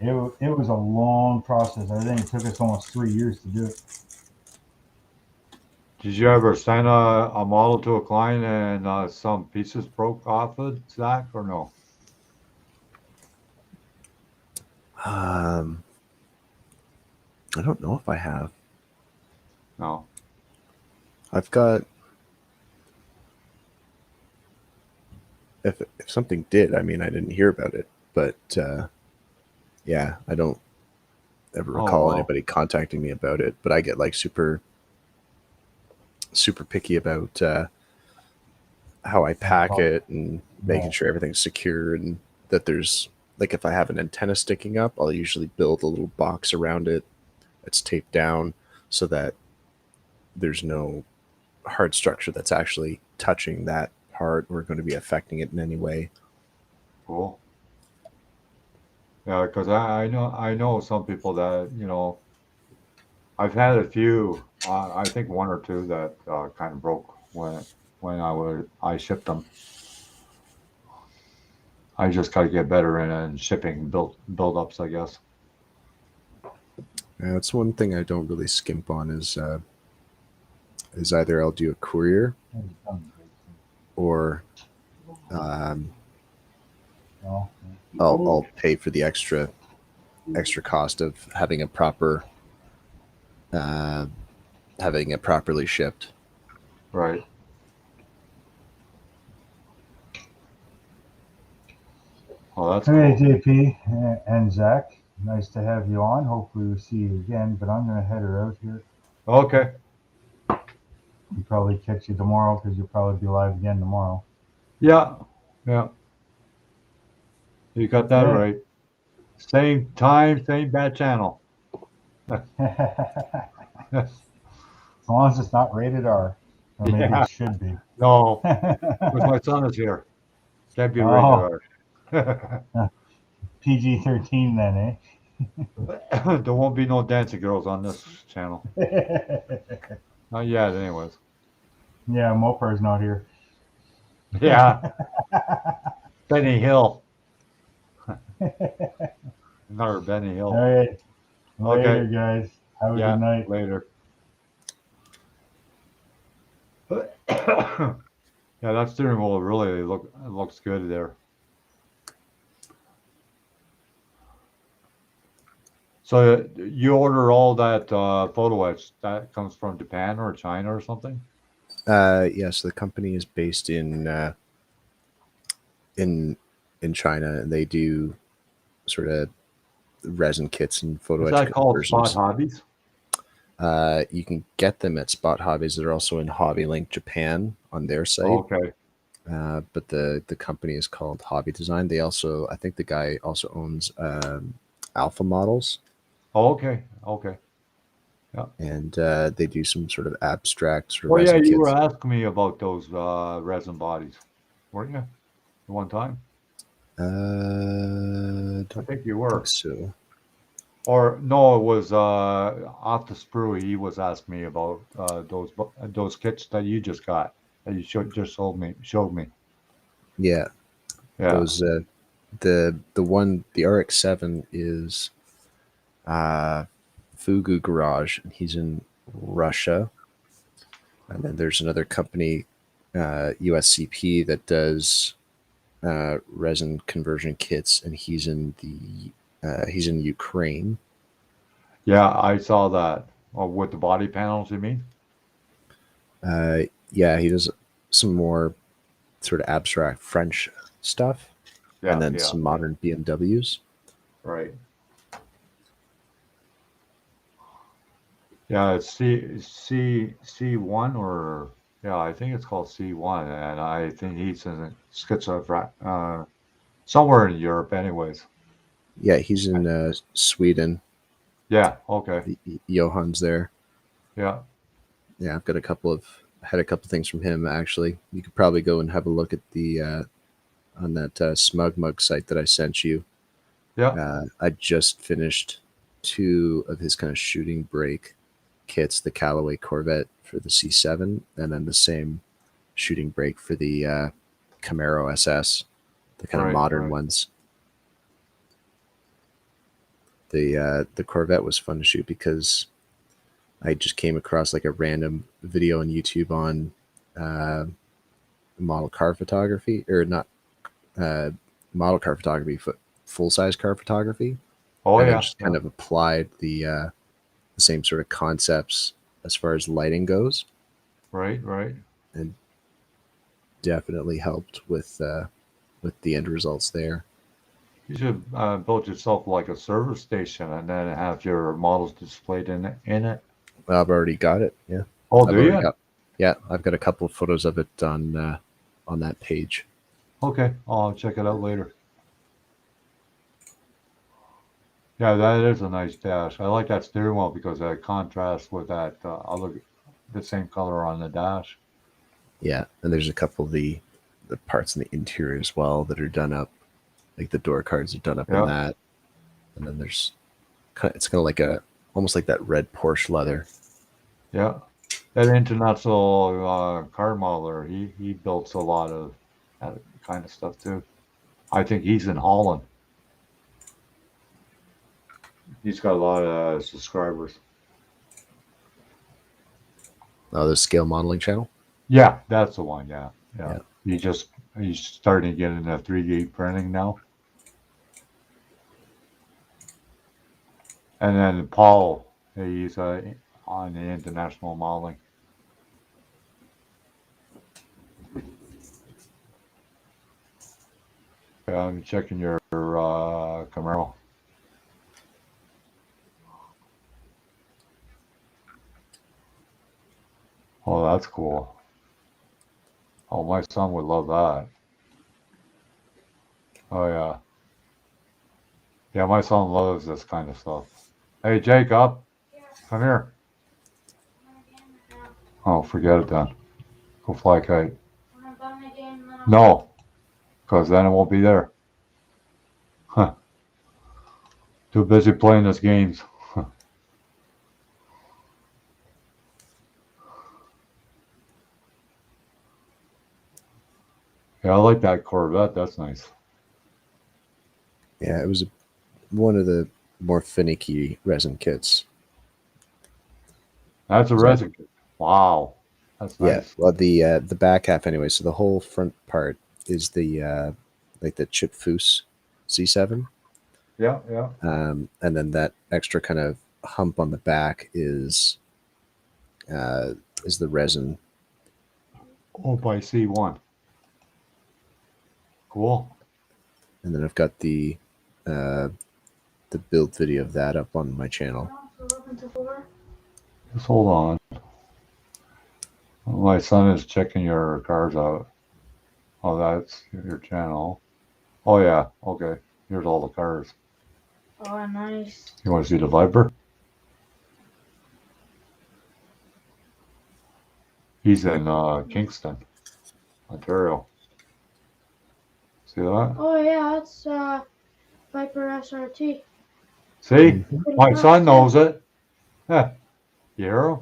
it was a long process. I think it took us almost 3 years to do it. Did you ever send a model to a client and some pieces broke off it, Zach, or no? I don't know if I have. No. I've got. If something did, I mean, I didn't hear about it, but yeah, I don't ever recall anybody contacting me about it. But I get like super picky about how I pack it and making sure everything's secure and that there's like if I have an antenna sticking up, I'll usually build a little box around it that's taped down so that there's no hard structure that's actually touching that part or going to be affecting it in any way. Cool. Yeah, because I know some people that I've had a few. I think one or two that kind of broke when I shipped them. I just got to get better in shipping build ups, I guess. Yeah, that's one thing I don't really skimp on is either I'll do a courier or I'll pay for the extra cost of having a proper having it properly shipped. Right. Well, that's Hey, cool. JP and Zach, nice to have you on. Hopefully we'll see you again, but I'm going to head her out here. Okay. I'll probably catch you tomorrow because you'll probably be live again tomorrow. Yeah. Yeah. You got that Yeah. right. Same time, same bad channel. As long as it's not rated R, or maybe Yeah. it should be. No, because my son is here. Can't be Oh, rated R. PG-13 then, There won't be no dancing girls on this channel. eh? Not yet, anyways. Yeah, Mopar's not here. Yeah. Benny Hill. Another Benny All Hill. right. Okay. Later, guys. Have a Yeah. good night. Later. Yeah, that steering wheel really looks good there. So you order all that photo etch that comes from Japan or China or something? Yes, the company is based in in China, and they do sort of resin kits and photo Is etch that called Spot conversions. Hobbies? You can get them at Spot Hobbies. They're also in Hobby Link Japan on their site. Okay. But the company is called Hobby Design. They also, I think the guy also owns Alpha Models, Okay. Okay. and they do some sort of abstract sort of Well, yeah, resin you were kits. asking me about those resin bodies, weren't you? The one time? I Don't think you think were. so. Or no, it was off the sprue. He was asking me about those kits that you just got that you showed me. Yeah, Yeah. those the RX-7 is Fugu Garage, and he's in Russia. And then there's another company, USCP, that does resin conversion kits, and he's in Ukraine. Yeah, I saw that. With the body panels, you mean? Yeah, he does some more sort of abstract French stuff, Yeah, and then yeah, some modern BMWs. right. Yeah, it's C1 or yeah, I think it's called C1, and I think he's in schizophrenic somewhere in Europe, anyways. Yeah, he's in Sweden. Yeah. Okay. Johan's there. Yeah. Yeah, I've got had a couple things from him actually. You could probably go and have a look at the on that Smug Mug site that I sent you. Yeah. I just finished 2 of his kind of shooting brake kits, the Callaway Corvette for the C7, and then the same shooting brake for the Camaro SS, the kind of Right. modern Right. ones. The Corvette was fun to shoot because I just came across like a random video on YouTube on model car photography, or not model car photography, but full size car photography, Oh and then yeah. just Yeah. kind of applied the same sort of concepts as far as lighting goes, Right. Right. and definitely helped with the end results there. You should build yourself like a service station and then have your models displayed in it. I've already got it. Yeah, Oh, I've do already you? got. Yeah, I've got a couple of photos of it on that page. Okay, I'll check it out later. Yeah, that is a nice dash. I like that steering wheel because it contrasts with that the same color on the dash. Yeah, and there's a couple of the parts in the interior as well that are done up, like the door cards are done up in Yeah, that, and then there's it's kind of like almost like that red Porsche leather. yeah. That international car modeler, he builds a lot of that kind of stuff too. I think he's in Holland. He's got a lot of subscribers. Oh, the scale modeling channel. Yeah, that's the one. Yeah, yeah. Yeah. He's starting to get into 3D printing now. And then Paul, he's on the international modeling. Yeah, I'm checking your Camaro. Oh, that's cool. Oh, my son would love that. Oh, yeah. Yeah, my son loves this kind of stuff. Hey, Jacob, come here. Oh, forget it then. Go fly a kite. No, because then it won't be there. Huh. Too busy playing his games. Yeah, I like that Corvette. That's nice. Yeah, it was one of the more finicky resin kits. That's a So- resin kit. Wow, that's Yeah, nice. well, the back half anyway. So the whole front part is the like the Chip Foose C7, Yeah, yeah. and then that extra kind of hump on the back is the resin. Oh, by C1. Cool. And then I've got uh, the build video of that up on my channel. Just hold on. My son is checking your cars out. Oh, that's your channel. Oh, yeah. Okay. Here's all the cars. Oh, nice. You want to see the Viper? He's in Kingston, Ontario. See that? Oh yeah, that's Viper SRT. See? Mhm. My son knows it. Huh. You hear him?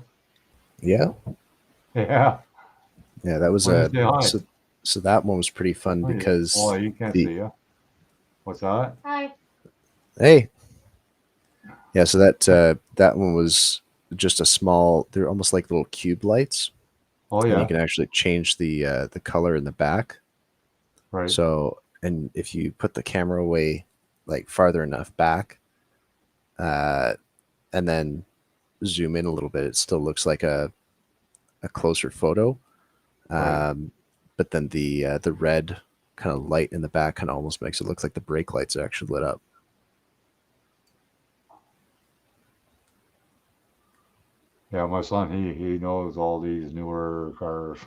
Yeah, Yeah. yeah, that was Why don't you say hi? so that one was pretty fun Oh, because oh, you can't see you. What's that? Hi. hey, yeah, so that one was just a small. They're almost like little cube lights, Oh, and you yeah. can actually change the color in the back. Right. So, and if you put the camera away like farther enough back, and then zoom in a little bit, it still looks like a closer photo. Right. But then the red kind of light in the back kind of almost makes it look like the brake lights are actually lit up. Yeah, my son, he knows all these newer cars.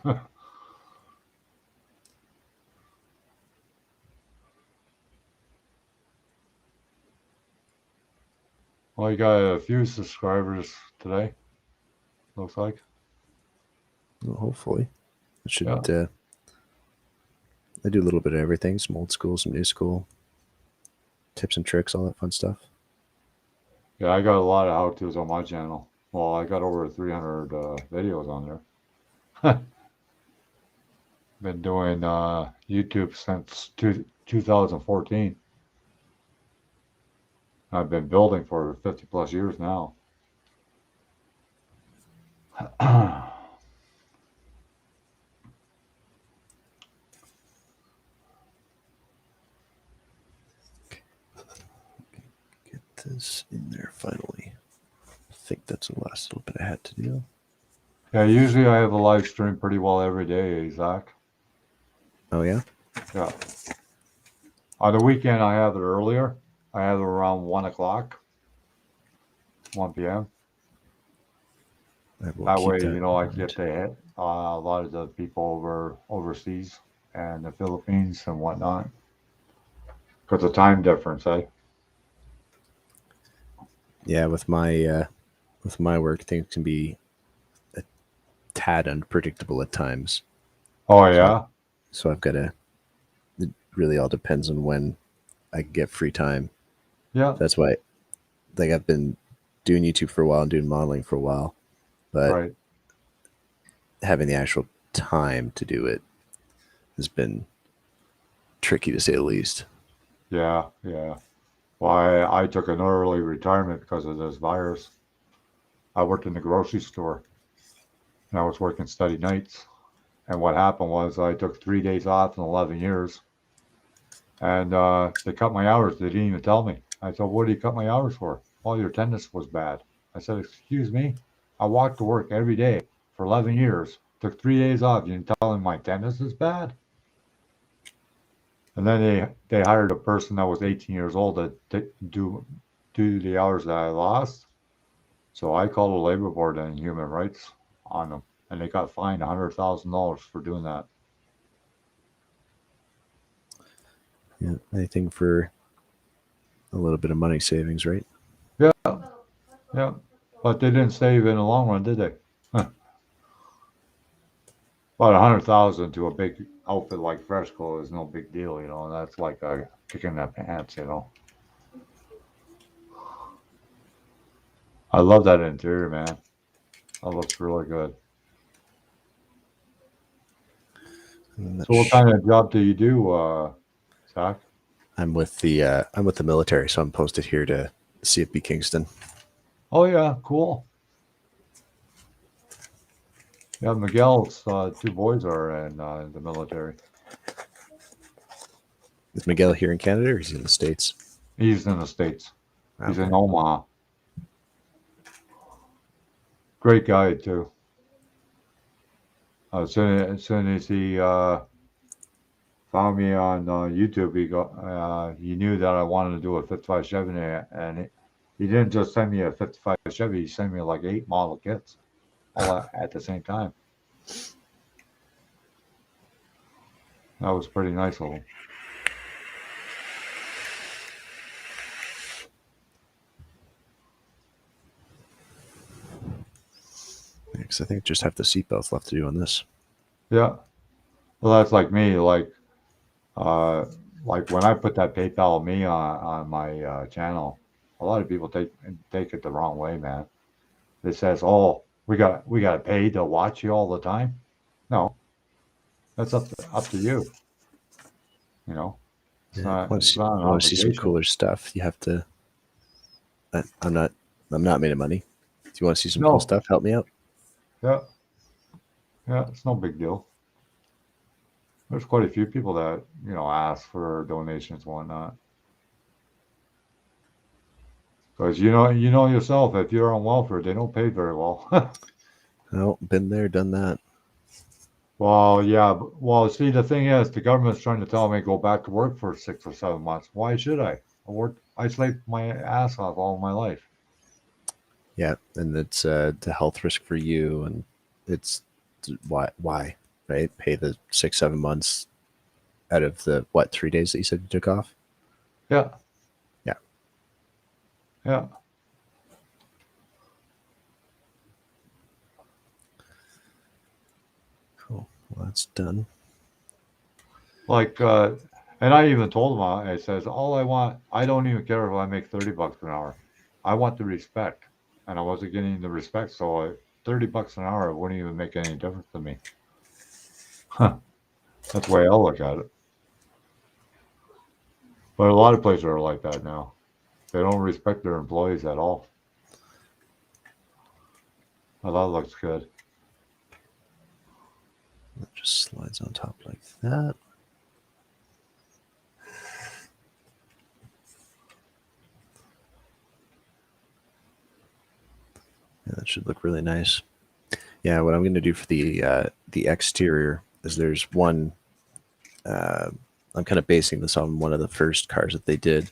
Well, you got a few subscribers today, looks like. Well, hopefully, it should. Yeah. I do a little bit of everything: some old school, some new school, tips and tricks, all that fun stuff. Yeah, I got a lot of how-tos on my channel. Well, I got over 300 videos on there. Been doing YouTube since 2014. I've been building for 50 plus years now. Get this in there finally. I think that's the last little bit I had to do. Yeah, usually I have a live stream pretty well every day, Zach. Oh yeah. Yeah. On the weekend, I have it earlier. I have it around 1 o'clock, 1 p.m. I will That keep way, that you know, I in get mind. to hit a lot of the people overseas and the Philippines and whatnot. Because of time difference, eh? Yeah, with my work, things can be a tad unpredictable at times. Oh, yeah? So I've got to. It really all depends on when I can get free time. Yeah, That's why, like, I've been doing YouTube for a while and doing modeling for a while, but right. having the actual time to do it has been tricky to say the least. Yeah, yeah. Well, I took an early retirement because of this virus. I worked in the grocery store and I was working steady nights. And what happened was I took 3 days off in 11 years and they cut my hours. They didn't even tell me. I said, what do you cut my hours for? Well, your attendance was bad. I said, excuse me? I walked to work every day for 11 years, took 3 days off. You didn't tell me my attendance is bad? And then they hired a person that was 18 years old to do the hours that I lost. So I called the labor board and human rights on them. and they got fined $100,000 for doing that. Yeah, anything for a little bit of money savings, right? Yeah, yeah, but they didn't save in the long run, did they? Huh. About 100,000 to a big outfit like Fresco is no big deal, you know. And that's like a kick in the pants, you know. I love that interior, man. That looks really good. And So, what kind of job do you do, Zach? I'm with the military, so I'm posted here to CFB Kingston. Oh yeah, cool. Yeah, Miguel's two boys are in the military. Is Miguel here in Canada or is he in the States? He's in the States. He's in Okay. Omaha. Great guy too. As soon as he found me on YouTube, he knew that I wanted to do a 55 Chevy, and he didn't just send me a 55 Chevy. He sent me like 8 model kits, all at the same time. That was pretty nice of him. Because I think I just have the seatbelts left to do on this. Yeah. Well, that's like me. Uh, like when I put that PayPal me on my channel, a lot of people take it the wrong way, man. It says, "Oh, we got to pay to watch you all the time." No, that's up to you. You know, it's Yeah, not want it's not an to see some obligation. cooler stuff? You have to. I'm not made of money. Do you want to see some cool No, stuff? Help me out. yeah, yeah, it's no big deal. There's quite a few people that ask for donations and whatnot. Because you know yourself, if you're on welfare, they don't pay very well. Oh, been there, done that. Well, yeah. Well, see, the thing is, the government's trying to tell me go back to work for 6 or 7 months. Why should I? I slaved my ass off all my life. Yeah, and it's a health risk for you, and it's why right? Pay the 6-7 months out of the 3 days that you said you took off. Yeah, Yeah. yeah. Cool. Well, that's done. Like, and I even told him, it says, I don't even care if I make $30 an hour. I want the respect. And I wasn't getting the respect, so $30 an hour wouldn't even make any difference to me. That's the way I look at it. But a lot of places are like that now. They don't respect their employees at all. Well, that looks good. It just slides on top like that. Yeah, that should look really nice. Yeah, what I'm going to do for the exterior is there's one. I'm kind of basing this on one of the first cars that they did,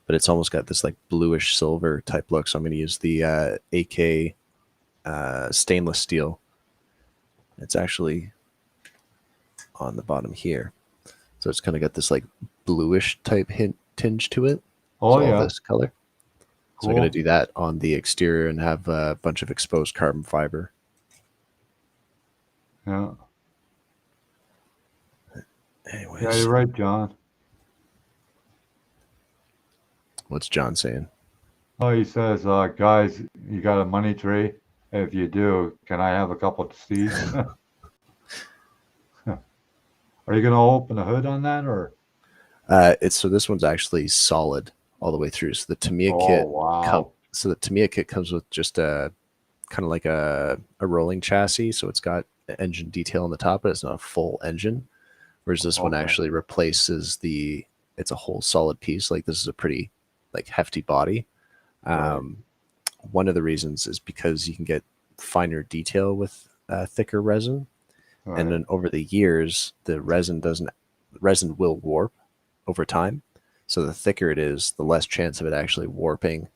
but it's almost got this like bluish silver type look. So I'm going to use the AK stainless steel. It's actually on the bottom here, so it's kind of got this like bluish type tinge to it. Oh, So all yeah. this color. So I'm Cool. going to do that on the exterior and have a bunch of exposed carbon fiber. Yeah. Anyways, Yeah, you're right, John. what's John saying? Oh, he says, guys, you got a money tree? If you do, can I have a couple of seeds? Are you going to open the hood on that, or? So this one's actually solid all the way through. So the Tamiya Oh, kit wow. comes with just a kind of like a rolling chassis. So it's got an engine detail on the top, but it's not a full engine. Whereas this one Okay. actually replaces it's a whole solid piece. Like this is a pretty like hefty body. Right. One of the reasons is because you can get finer detail with thicker resin. Right. And then over the years, the resin will warp over time. So the thicker it is, the less chance of it actually warping,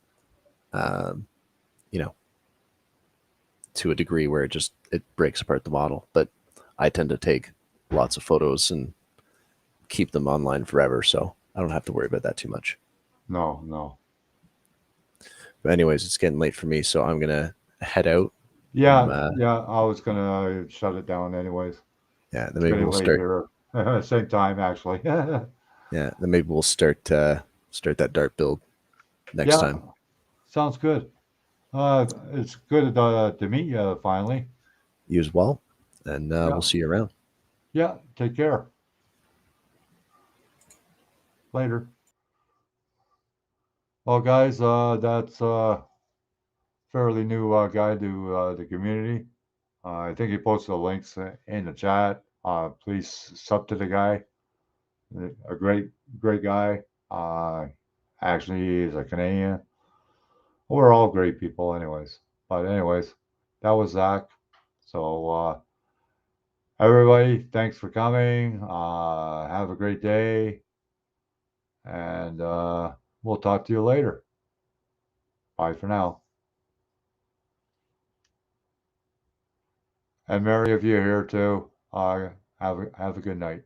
to a degree where it just it breaks apart the model. But I tend to take lots of photos and keep them online forever, so I don't have to worry about that too much. No, no. But anyways, it's getting late for me, so I'm gonna head out. Yeah, yeah. I was gonna shut it down anyways. Yeah, then It's maybe getting we'll late start. here. Same time, actually. Yeah, then maybe we'll start that dart build next Yeah, time. sounds good. It's good to meet you finally. You as well, and we'll Yeah, see you around. yeah. Take care. Later. Well, guys, that's fairly new guy to the community. I think he posted the links in the chat. Please sub to the guy. A great guy. Actually, he's a Canadian. We're all great people, anyways. But anyways, that was Zach. So everybody, thanks for coming. Have a great day, and we'll talk to you later. Bye for now. And Mary, if you're here too, have a good night.